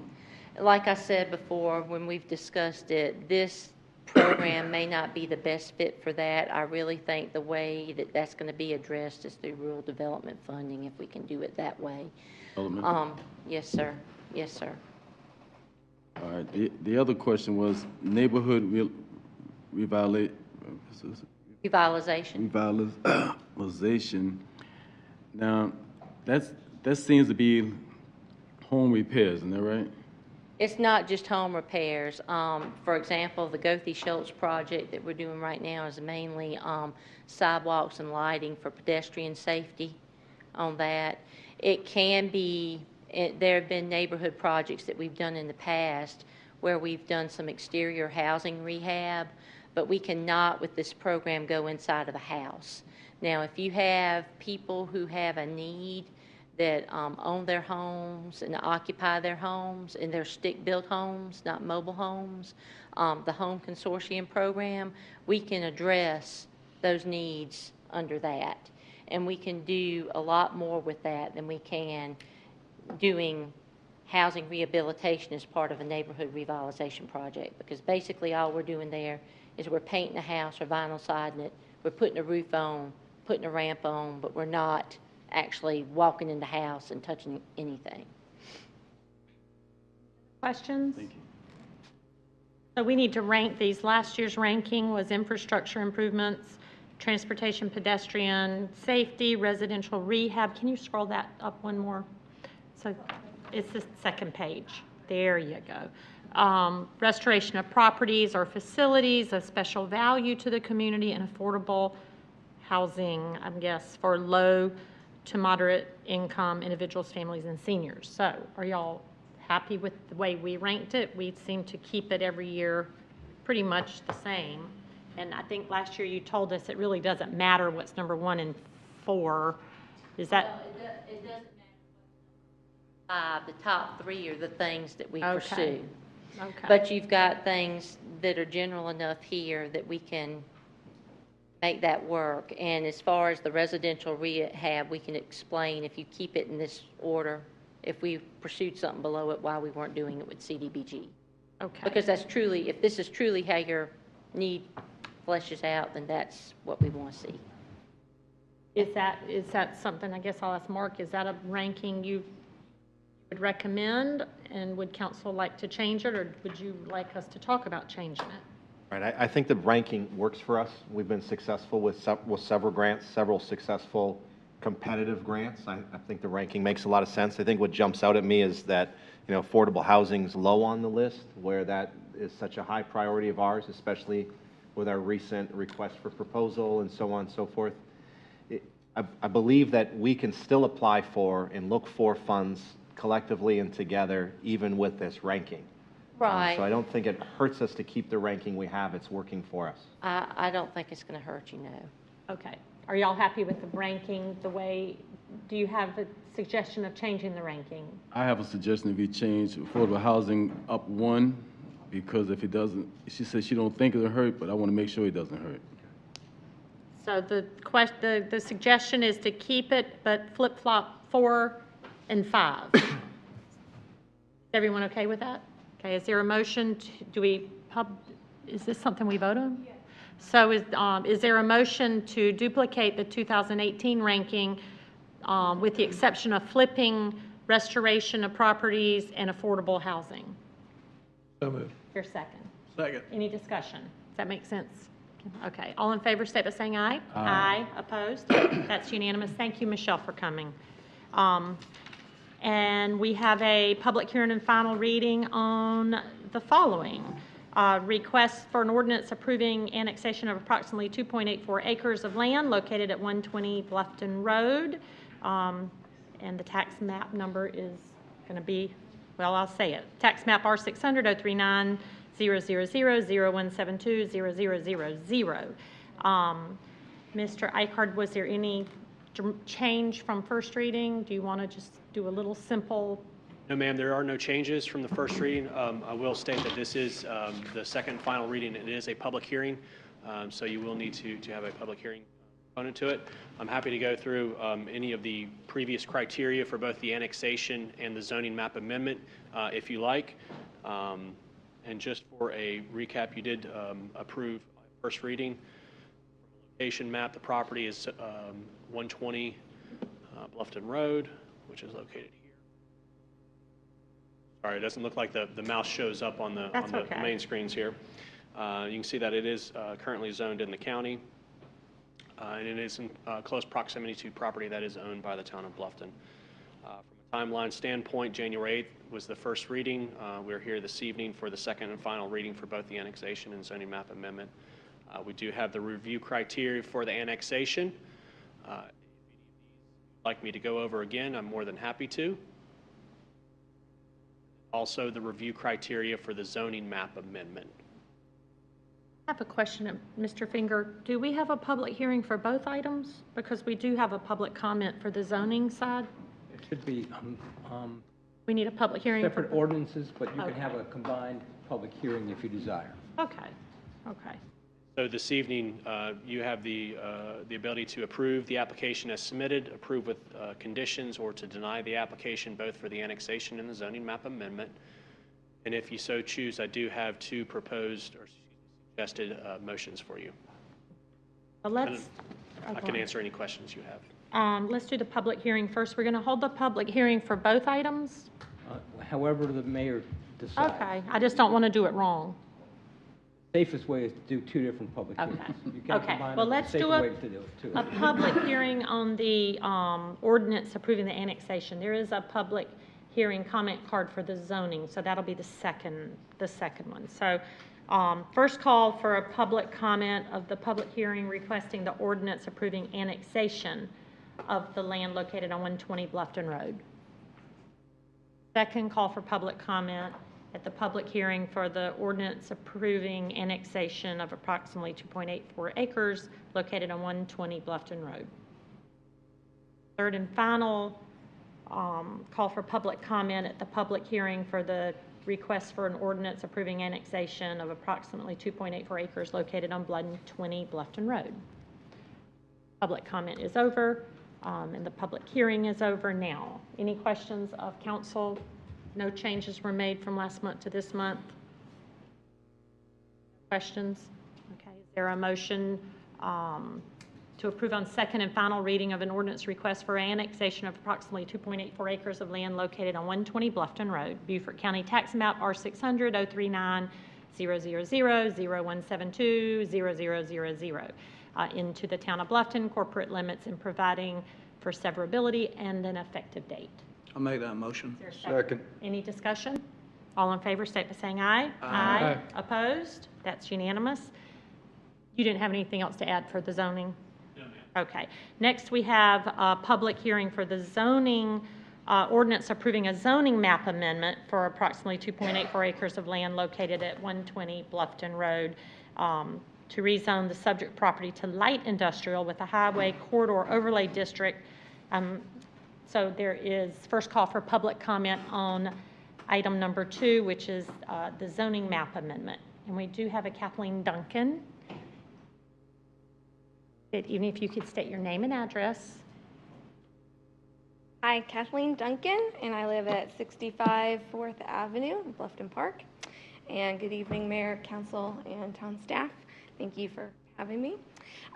Like I said before, when we've discussed it, this program may not be the best fit for that. I really think the way that that's going to be addressed is through rural development funding, if we can do it that way. Yes, sir. All right. The other question was neighborhood revitalization. Now, that seems to be home repairs, isn't that right? It's not just home repairs. For example, the Goethe Schultz project that we're doing right now is mainly sidewalks and lighting for pedestrian safety on that. It can be, there have been neighborhood projects that we've done in the past where we've done some exterior housing rehab, but we cannot with this program go inside of a house. Now, if you have people who have a need that own their homes and occupy their homes, and they're stick-built homes, not mobile homes, the Home Consortium program, we can address those needs under that. And we can do a lot more with that than we can doing housing rehabilitation as part of a neighborhood revitalization project, because basically all we're doing there is we're painting a house or vinyl siding it, we're putting a roof on, putting a ramp on, but we're not actually walking in the house and touching anything. Questions? Thank you. So we need to rank these. Last year's ranking was infrastructure improvements, transportation, pedestrian, safety, residential rehab. Can you scroll that up one more? So it's the second page. There you go. Restoration of properties or facilities of special value to the community and affordable housing, I guess, for low to moderate income individuals, families, and seniors. So are y'all happy with the way we ranked it? We seem to keep it every year pretty much the same. And I think last year you told us it really doesn't matter what's number 1 and 4. Is that? Well, it doesn't matter. The top 3 are the things that we pursue. Okay. But you've got things that are general enough here that we can make that work. And as far as the residential rehab, we can explain, if you keep it in this order, if we pursued something below it, why we weren't doing it with CDBG. Okay. Because that's truly, if this is truly how your need fleshes out, then that's what we want to see. Is that something, I guess I'll ask Mark, is that a ranking you would recommend, and would council like to change it, or would you like us to talk about changing it? Right, I think the ranking works for us. We've been successful with several grants, several successful competitive grants. I think the ranking makes a lot of sense. I think what jumps out at me is that, affordable housing's low on the list, where that is such a high priority of ours, especially with our recent request for proposal and so on and so forth. I believe that we can still apply for and look for funds collectively and together, even with this ranking. Right. So I don't think it hurts us to keep the ranking we have. It's working for us. I don't think it's going to hurt you, no. Okay. Are y'all happy with the ranking the way do you have a suggestion of changing the ranking? I have a suggestion if you change affordable housing up 1, because if it doesn't, she says she don't think it'll hurt, but I want to make sure it doesn't hurt. So the suggestion is to keep it, but flip-flop 4 and 5. Is everyone okay with that? Okay, is there a motion is this something we vote on? Yes. So is there a motion to duplicate the 2018 ranking with the exception of flipping, restoration of properties, and affordable housing? So moved. Your second. Second. Any discussion? Does that make sense? Okay, all in favor, state by saying aye. Aye. Opposed? That's unanimous. Thank you, Michelle, for coming. And we have a public hearing and final reading on the following. Request for an ordinance approving annexation of approximately 2.84 acres of land located at 120 Bluffton Road. And the tax map number is going to be, well, I'll say it. Tax map R600-039. 00001720000. Mr. Eichard, was there any change from first reading? Do you want to just do a little simple? No, ma'am, there are no changes from the first reading. I will state that this is the second and final reading. It is a public hearing, so you will need to have a public hearing component to it. I'm happy to go through any of the previous criteria for both the annexation and the zoning map amendment if you like. And just for a recap, you did approve first reading. Location map, the property is 120 Bluffton Road, which is located here. Sorry, it doesn't look like the mouse shows up on the main screens here. You can see that it is currently zoned in the county, and it is in close proximity to property that is owned by the town of Bluffton. From a timeline standpoint, January 8th was the first reading. We're here this evening for the second and final reading for both the annexation and zoning map amendment. We do have the review criteria for the annexation. If you'd like me to go over again, I'm more than happy to. Also, the review criteria for the zoning map amendment. I have a question, Mr. Finger. Do we have a public hearing for both items? Because we do have a public comment for the zoning side. It should be We need a public hearing. separate ordinances, but you can Okay. have a combined public hearing if you desire. Okay, okay. So this evening, you have the ability to approve the application as submitted, approve with conditions, or to deny the application both for the annexation and the zoning map amendment. And if you so choose, I do have 2 proposed or suggested motions for you. Well, let's. I can answer any questions you have. Let's do the public hearing first. We're going to hold the public hearing for both items. However the mayor decides. Okay, I just don't want to do it wrong. Safest way is to do 2 different public hearings. Okay. You can Okay. combine Well, them, but let's the do safer way to do it, too. a public hearing on the ordinance approving the annexation. There is a public hearing comment card for the zoning, so that'll be the second one. So first call for a public comment of the public hearing requesting the ordinance approving annexation of the land located on 120 Bluffton Road. Second call for public comment at the public hearing for the ordinance approving annexation of approximately 2.84 acres located on 120 Bluffton Road. Third and final call for public comment at the public hearing for the request for an ordinance approving annexation of approximately 2.84 acres located on 120 Bluffton Road. Public comment is over, and the public hearing is over now. Any questions of council? No changes were made from last month to this month. Questions? Okay. Is there a motion to approve on second and final reading of an ordinance request for annexation of approximately 2.84 acres of land located on 120 Bluffton Road, Beaufort County Tax Map R600-039-0000172-0000, into the town of Bluffton, corporate limits, and providing for severability and an effective date? I'll make that motion. Is there a second? Any discussion? All in favor, state by saying aye. Aye. Opposed? That's unanimous. You didn't have anything else to add for the zoning? No, ma'am. Okay. Next, we have a public hearing for the zoning ordinance approving a zoning map amendment for approximately 2.84 acres of land located at 120 Bluffton Road to rezone the subject property to light industrial with a highway corridor overlay district. So there is first call for public comment on item number 2, which is the zoning map amendment. And we do have a Kathleen Duncan. Even if you could state your name and address. Hi, Kathleen Duncan, and I live at 65 4th Avenue in Bluffton Park. And good evening, Mayor, Council, and town staff. Thank you for having me.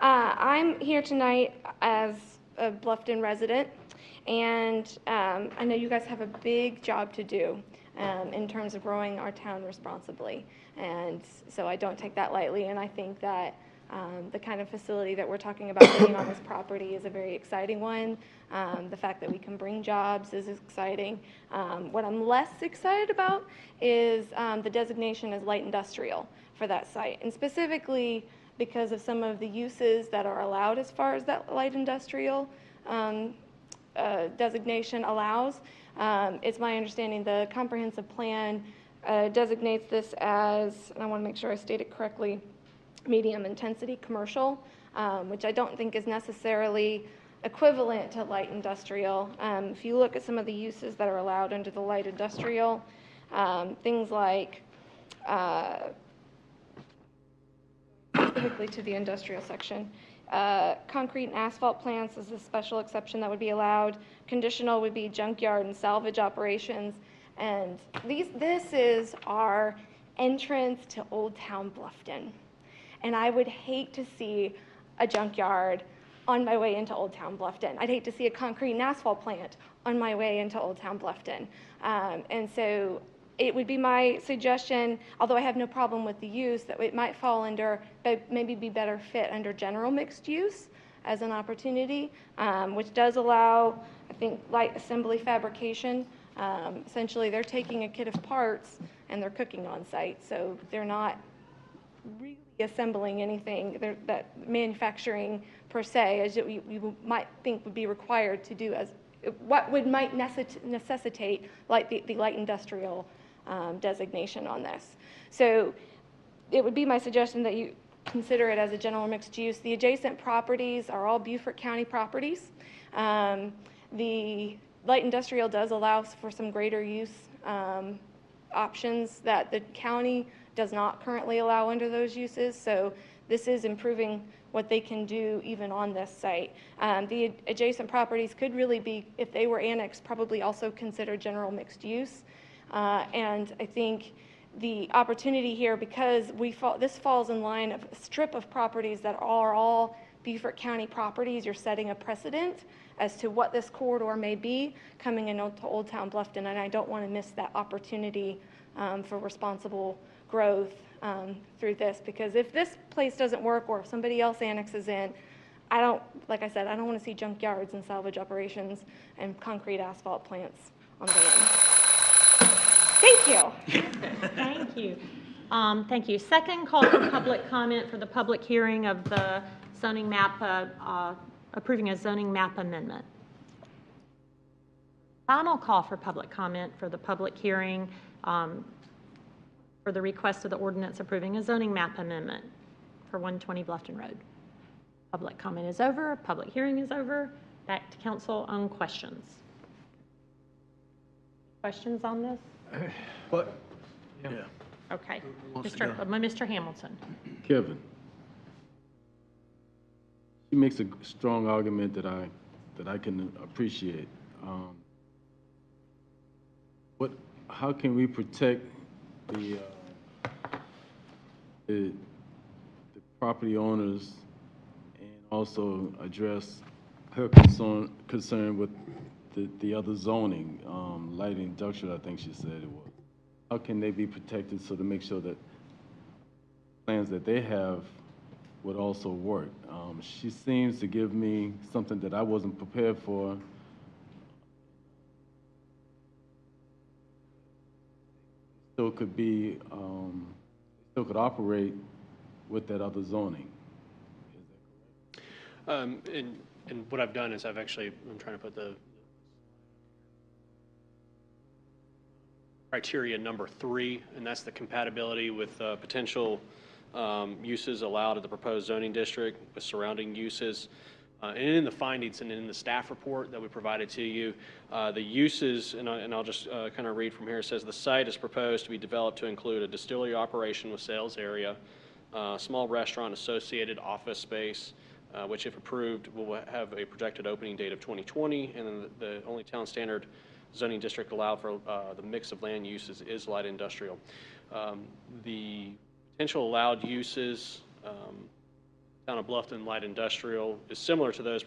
I'm here tonight as a Bluffton resident, and I know you guys have a big job to do in terms of growing our town responsibly. And so I don't take that lightly, and I think that the kind of facility that we're talking about putting on this property is a very exciting one. The fact that we can bring jobs is exciting. What I'm less excited about is the designation as light industrial for that site, and specifically because of some of the uses that are allowed as far as that light industrial designation allows. It's my understanding the comprehensive plan designates this as, and I want to make sure I state it correctly, medium intensity commercial, which I don't think is necessarily equivalent to light industrial. If you look at some of the uses that are allowed under the light industrial, things like, specifically to the industrial section, concrete and asphalt plants is a special exception that would be allowed. Conditional would be junkyard and salvage operations. And this is our entrance to Old Town Bluffton. And I would hate to see a junkyard on my way into Old Town Bluffton. I'd hate to see a concrete and asphalt plant on my way into Old Town Bluffton. And so it would be my suggestion, although I have no problem with the use, that it might fall under, but maybe be better fit under general mixed use as an opportunity, which does allow, I think, light assembly fabrication. Essentially, they're taking a kit of parts and they're cooking on site, so they're not really assembling anything that manufacturing per se, as you might think would be required to do as what might necessitate like the light industrial designation on this. So it would be my suggestion that you consider it as a general mixed use. The adjacent properties are all Beaufort County properties. The light industrial does allow for some greater use options that the county does not currently allow under those uses. So this is improving what they can do even on this site. The adjacent properties could really be, if they were annexed, probably also considered general mixed use. And I think the opportunity here, because this falls in line of a strip of properties that are all Beaufort County properties, you're setting a precedent as to what this corridor may be coming into Old Town Bluffton, and I don't want to miss that opportunity for responsible growth through this, because if this place doesn't work or if somebody else annexes in, like I said, I don't want to see junkyards and salvage operations and concrete asphalt plants on the land. Thank you. Thank you. Thank you. Second call for public comment for the public hearing of the zoning map, approving a zoning map amendment. Final call for public comment for the public hearing for the request of the ordinance approving a zoning map amendment for 120 Bluffton Road. Public comment is over. Public hearing is over. Back to council on questions. Questions on this? What? Yeah. Okay. Mr. Hamilton. Kevin. She makes a strong argument that I can appreciate. How can we protect the property owners and also address her concern with the other zoning, light industrial, I think she said it was. How can they be protected so to make sure that plans that they have would also work? She seems to give me something that I wasn't prepared for. Still could be, still could operate with that other zoning. Is that correct? And what I've done is I'm trying to put the criteria number 3, and that's the compatibility with potential uses allowed at the proposed zoning district with surrounding uses. And in the findings and in the staff report that we provided to you, the uses, and I'll just kind of read from here, it says the site is proposed to be developed to include a distillery operation with sales area, small restaurant, associated office space, which if approved will have a projected opening date of 2020, and then the only town standard zoning district allowed for the mix of land uses is light industrial. The potential allowed uses, Town of Bluffton light industrial, is similar to those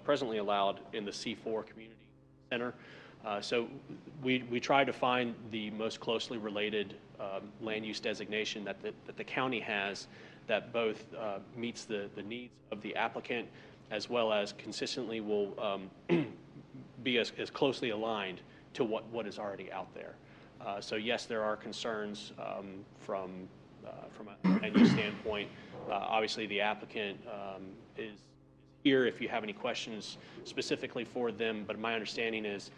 presently allowed in the C4 community center. So we tried to find the most closely related land use designation that the county has that both meets the needs of the applicant as well as consistently will be as closely aligned to what is already out there. So yes, there are concerns from a land use standpoint. Obviously, the applicant is here if you have any questions specifically for them, but my understanding is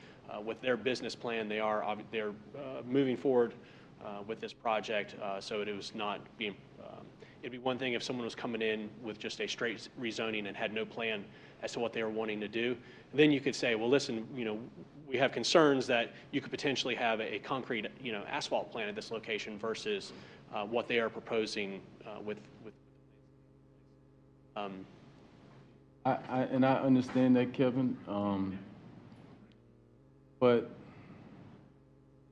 with their business plan, they're moving forward with this project, so it was not being, it'd be one thing if someone was coming in with just a straight rezoning and had no plan as to what they were wanting to do. Then you could say, well, listen, we have concerns that you could potentially have a concrete, asphalt plant at this location versus what they are proposing with. I understand that, Kevin, but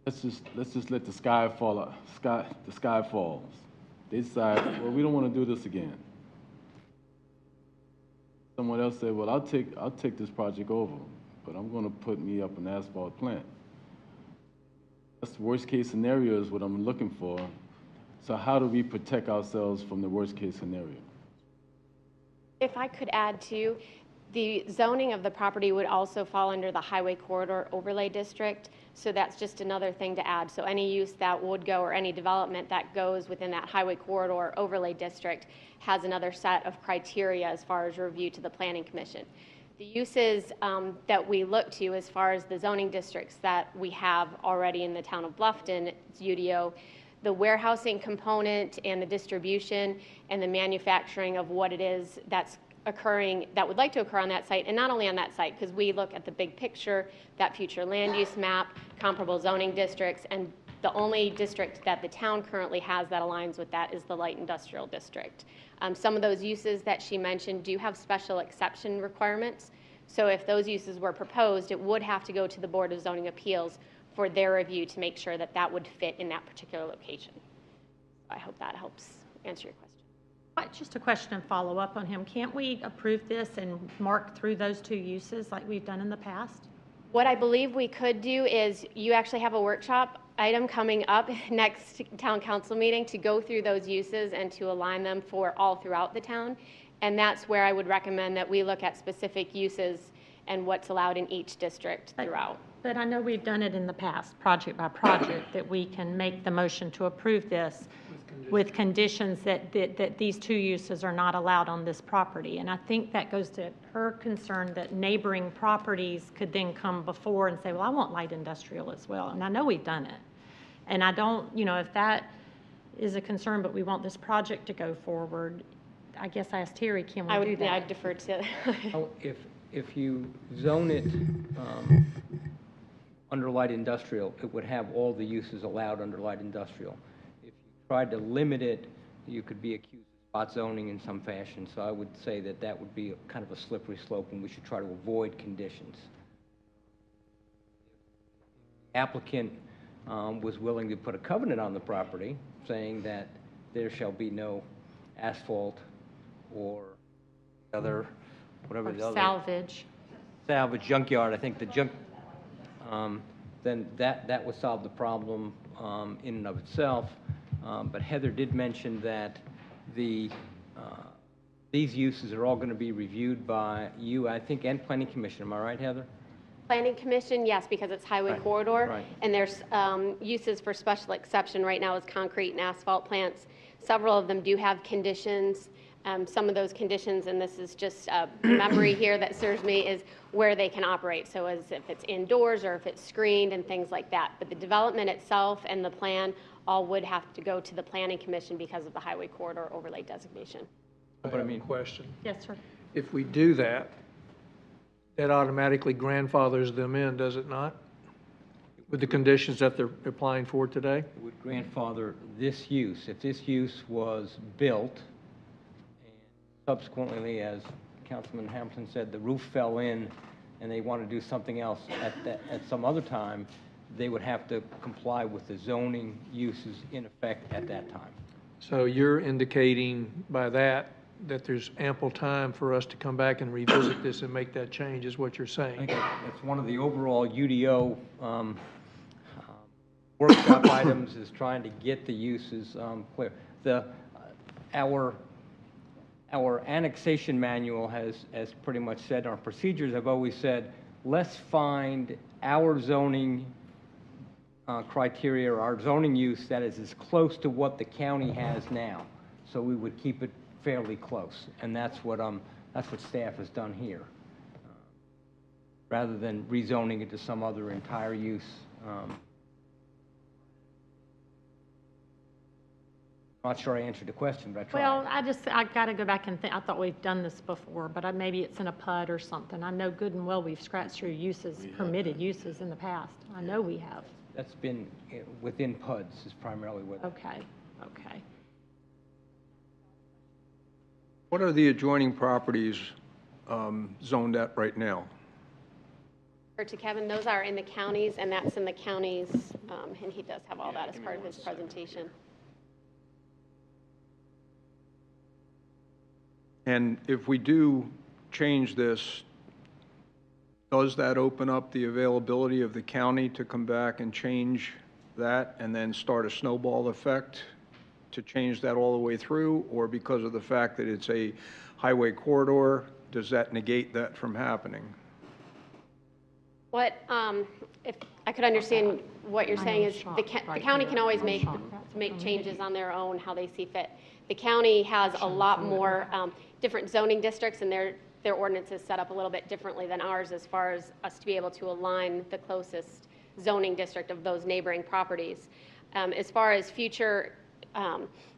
let's just let the sky fall. The sky falls. They decide, well, we don't want to do this again. Someone else said, well, I'll take this project over, but I'm going to put me up an asphalt plant. That's the worst case scenario is what I'm looking for. So how do we protect ourselves from the worst case scenario? If I could add too, the zoning of the property would also fall under the Highway Corridor Overlay District. So that's just another thing to add. So any use that would go or any development that goes within that Highway Corridor Overlay District has another set of criteria as far as review to the Planning Commission. The uses that we look to as far as the zoning districts that we have already in the town of Bluffton, it's UDO, the warehousing component and the distribution and the manufacturing of what it is that's occurring, that would like to occur on that site, and not only on that site, because we look at the big picture, that future land use map, comparable zoning districts, and the only district that the town currently has that aligns with that is the light industrial district. Some of those uses that she mentioned do have special exception requirements, so if those uses were proposed, it would have to go to the Board of Zoning Appeals for their review to make sure that that would fit in that particular location. I hope that helps answer your question. Just a question and follow up on him. Can't we approve this and mark through those two uses like we've done in the past? What I believe we could do is you actually have a workshop item coming up next town council meeting to go through those uses and to align them for all throughout the town. And that's where I would recommend that we look at specific uses and what's allowed in each district throughout. But I know we've done it in the past, project by project, that we can make the motion to approve this with conditions that these two uses are not allowed on this property. And I think that goes to her concern that neighboring properties could then come before and say, well, I want light industrial as well. And I know we've done it. And I don't, if that is a concern, but we want this project to go forward, I guess I asked Terry, can we do that? I'd defer to If you zone it under light industrial, it would have all the uses allowed under light industrial. If you tried to limit it, you could be accused of spot zoning in some fashion. So I would say that that would be kind of a slippery slope, and we should try to avoid conditions. The applicant was willing to put a covenant on the property saying that there shall be no asphalt or other, whatever the other. Salvage junkyard. I think the junk, then that would solve the problem in and of itself. But Heather did mention that these uses are all going to be reviewed by you, I think, and Planning Commission. Am I right, Heather? Planning Commission, yes, because it's highway corridor. Right. And there's uses for special exception right now is concrete and asphalt plants. Several of them do have conditions. Some of those conditions, and this is just a memory here that serves me, is where they can operate. So as if it's indoors or if it's screened and things like that. But the development itself and the plan all would have to go to the Planning Commission because of the highway corridor overlay designation. But I mean, question. Yes, sir. If we do that, that automatically grandfathers them in, does it not? With the conditions that they're applying for today? It would grandfather this use. If this use was built, and subsequently, as Councilman Hamilton said, the roof fell in, and they want to do something else at some other time, they would have to comply with the zoning uses in effect at that time. So you're indicating by that there's ample time for us to come back and revisit this and make that change, is what you're I saying? think that's one of the overall UDO workshop items, is trying to get the uses clear. Our annexation manual has pretty much said, our procedures have always said, let's find our zoning criteria, or our zoning use that is as close to what the county has now. So we would keep it fairly close, and that's what staff has done here, rather than rezoning it to some other entire use. Not sure I answered the question, but I tried. Well, I got to go back and think. I thought we've done this before, but maybe it's in a PUD or something. I know good and well we've scratched through uses, permitted uses in the past. I know we have. That's been within PUDs is primarily what. Okay, okay. What are the adjoining properties zoned at right now? To Kevin, those are in the counties, and that's in the counties, and he does have all that as part of his presentation. And if we do change this, does that open up the availability of the county to come back and change that and then start a snowball effect to change that all the way through? Or because of the fact that it's a highway corridor, does that negate that from happening? What, if I could understand what you're saying is the county can always make changes on their own, how they see fit. The county has a lot more different zoning districts, and their ordinance is set up a little bit differently than ours as far as us to be able to align the closest zoning district of those neighboring properties. As far as future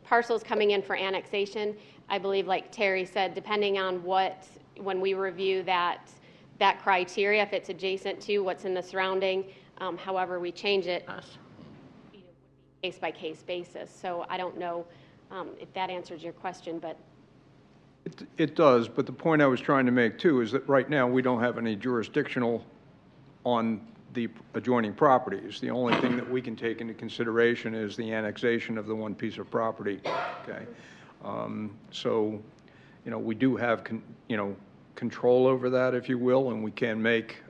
parcels coming in for annexation, I believe, like Terry said, depending on when we review that criteria, if it's adjacent to what's in the surrounding, however we change it, case by case basis. So I don't know if that answers your question, but. It does, but the point I was trying to make too is that right now we don't have any jurisdictional on the adjoining properties. The only thing that we can take into consideration is the annexation of the one piece of property. Okay, so we do have control over that, if you will, and we can make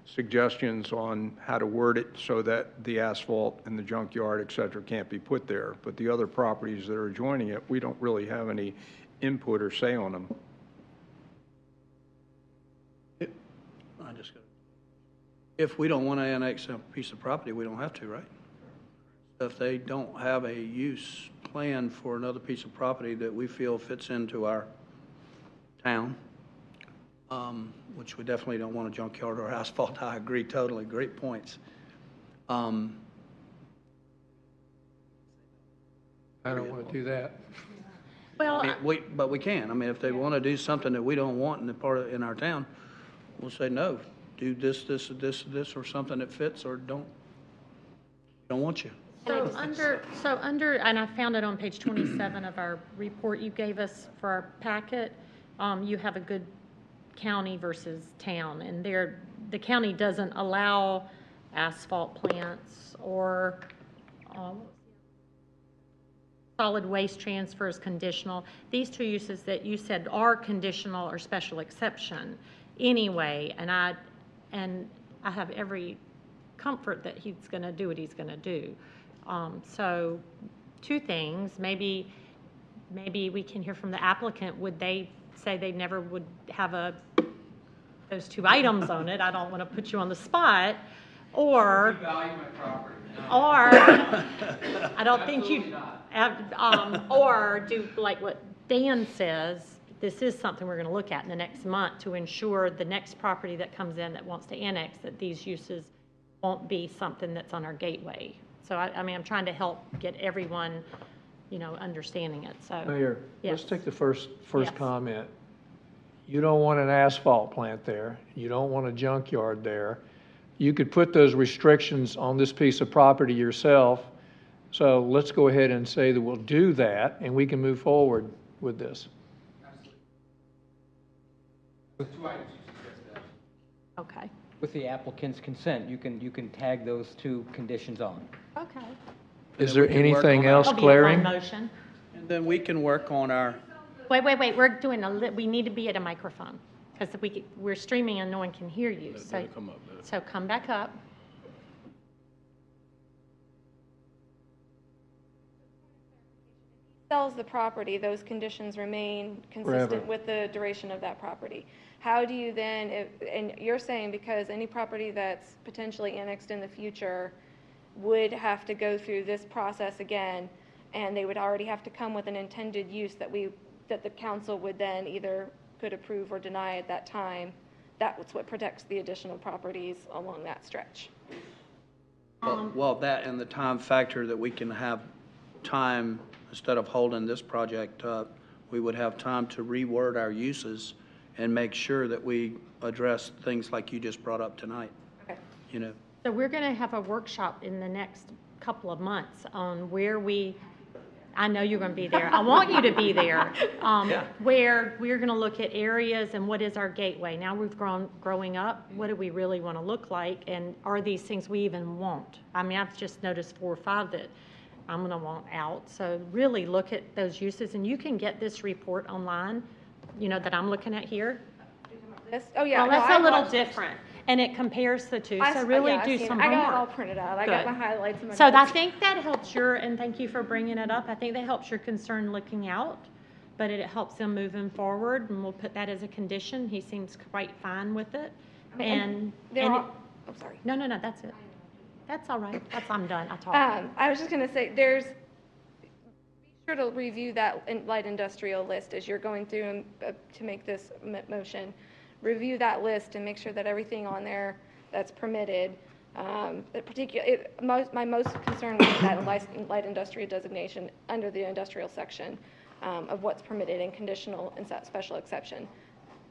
suggestions on how to word it so that the asphalt and the junkyard, et cetera, can't be put there. But the other properties that are adjoining it, we don't really have any input or say on them. If we don't want to annex a piece of property, we don't have to, right? If they don't have a use plan for another piece of property that we feel fits into our town, which we definitely don't want a junkyard or asphalt. I agree totally. Great points. I don't want to do that. Well, but we can. I mean, if they want to do something that we don't want in our town, we'll say no. Do this, this, this, or something that fits, or don't want you. So under, and I found it on page 27 of our report you gave us for our packet, you have a good county versus town, and the county doesn't allow asphalt plants or solid waste transfer is conditional. These two uses that you said are conditional or special exception anyway, and I have every comfort that he's going to do what he's going to do. So two things, maybe we can hear from the applicant. Would they say they never would have those two items on it? I don't want to put you on the spot. Or I don't think you or do like what Dan says, this is something we're going to look at in the next month to ensure the next property that comes in that wants to annex, that these uses won't be something that's on our gateway. So I mean, I'm trying to help get everyone understanding it, so. Mayor, let's Yes. take the first Yes. comment. You don't want an asphalt plant there. You don't want a junkyard there. You could put those restrictions on this piece of property yourself. So let's go ahead and say that we'll do that, and we can move forward with this. Okay. With the applicant's consent, you can tag those two conditions on. Okay. Is then there we can work anything on our- else, That'll be a fun Clary? motion. And then we can work on our, Wait, we're doing we need to be at a microphone, because we're streaming and no one can hear you, so. Come up, So come back up. Sells the property, those conditions remain Forever. consistent with the duration of that property. How do you then, and you're saying because any property that's potentially annexed in the future would have to go through this process again, and they would already have to come with an intended use that the council would then either could approve or deny at that time. That's what protects the additional properties along that stretch. well, that and the time factor that we can have time, instead of holding this project up, we would have time to reword our uses and make sure that we address things like you just brought up tonight. Okay. So we're going to have a workshop in the next couple of months on where I know you're going to be there. I want you to be there. Where we're going to look at areas and what is our gateway. Now we've growing up, what do we really want to look like? And are these things we even want? I mean, I've just noticed 4 or 5 that I'm going to want out. So really look at those uses, and you can get this report online, that I'm looking at here. Oh, yeah. Well, that's a little different, and it compares the two, so really do some homework. I got it all printed out. I got Good. my highlights and my So I notes. think that helps and thank you for bringing it up. I think that helps your concern looking out, but it helps them moving forward, and we'll put that as a condition. He seems quite fine with it. I'm sorry. No, that's it. That's all right. I'm done. I talked. I was just going to say, be sure to review that light industrial list as you're going through to make this motion. Review that list and make sure that everything on there that's permitted, my most concern was that light industrial designation under the industrial section of what's permitted and conditional and special exception.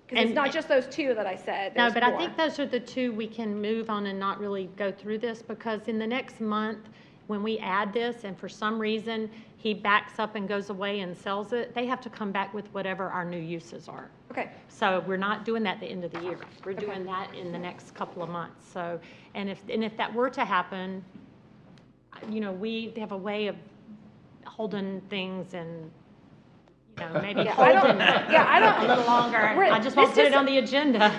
Because it's not just those 2 that I said. No, There's but I more. think those are the 2 we can move on and not really go through this, because in the next month, when we add this and for some reason he backs up and goes away and sells it, they have to come back with whatever our new uses are. Okay. So we're not doing that at the end of the year. We're doing that in the next couple of months. So, and if that were to happen, we have a way of holding things and, maybe holding it a little longer. I just won't put it on the agenda.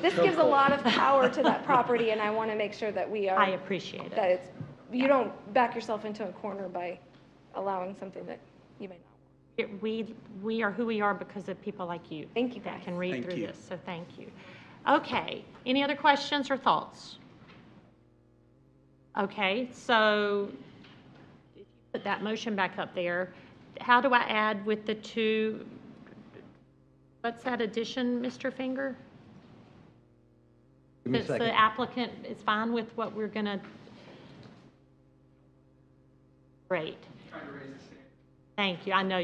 This gives a lot of power to that property, and I want to make sure that we are. I appreciate it. That you don't back yourself into a corner by allowing something that you may not want. We are who we are because of people like you. Thank you, that guys. can read Thank through you. this, so thank you. Okay, any other questions or thoughts? Okay, so if you put that motion back up there, how do I add with the 2, what's that addition, Mr. Finger? Give me a Since second. the applicant is fine with what we're going to, great. Thank you, I know.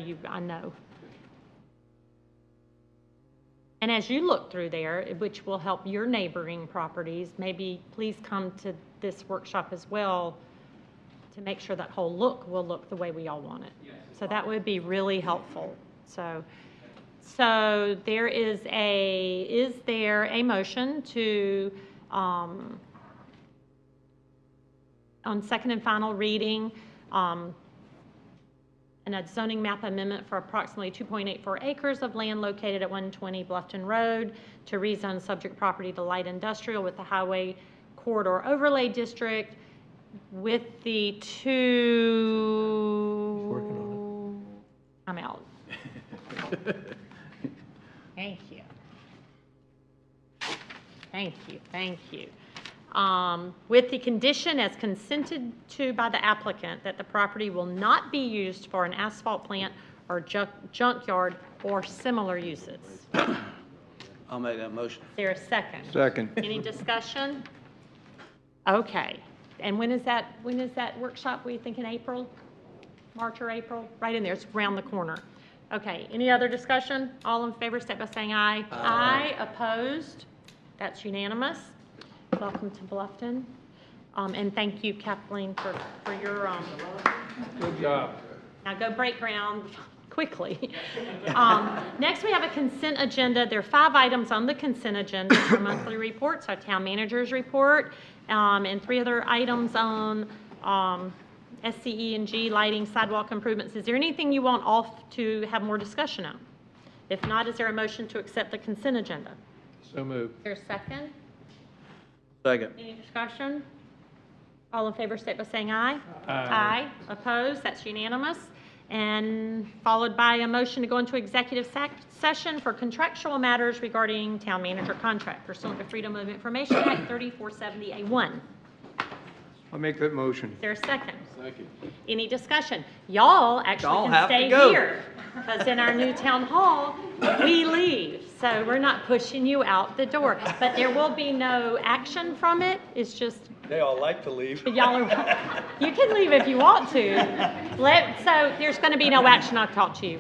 And as you look through there, which will help your neighboring properties, maybe please come to this workshop as well to make sure that whole look will look the way we all want it. So that would be really helpful. So there is there a motion to, on second and final reading, and a zoning map amendment for approximately 2.84 acres of land located at 120 Bluffton Road to rezone subject property to light industrial with the highway corridor overlay district with the 2. Working on I'm out. Thank you. Thank you. With the condition as consented to by the applicant that the property will not be used for an asphalt plant or junkyard or similar uses. Is I'll make that motion. there a second? Second. Any discussion? Okay. And when is that workshop? Were you thinking April? March or April, right in there, it's around the corner. Okay, any other discussion? All in favor, state by saying aye. Aye. Opposed? That's unanimous. Welcome to Bluffton. And thank you, Kathleen, for your, Good job. now go break ground quickly. Next, we have a consent agenda. There are 5 items on the consent agenda for monthly reports, our town manager's report, and 3 other items on SCE and G, lighting, sidewalk improvements. Is there anything you want off to have more discussion on? If not, is there a motion to accept the consent agenda? So moved. Is there a second? Second. Any discussion? All in favor, state by saying aye. Aye. Opposed? That's unanimous. And followed by a motion to go into executive session for contractual matters regarding town manager contract pursuant to Freedom of Information Act 3470A1. I'll make that motion. Is there a second? Second. Any discussion? Y'all actually Y'all can have to stay go. here, because in our new town hall, we leave. So we're not pushing you out the door. But there will be no action from it. It's just, They all like to leave. y'all are, you can leave if you want to. So there's going to be no action. I'll talk to you.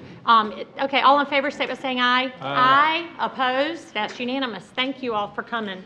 Okay, all in favor, state by saying aye. Aye. Opposed? That's unanimous. Thank you all for coming.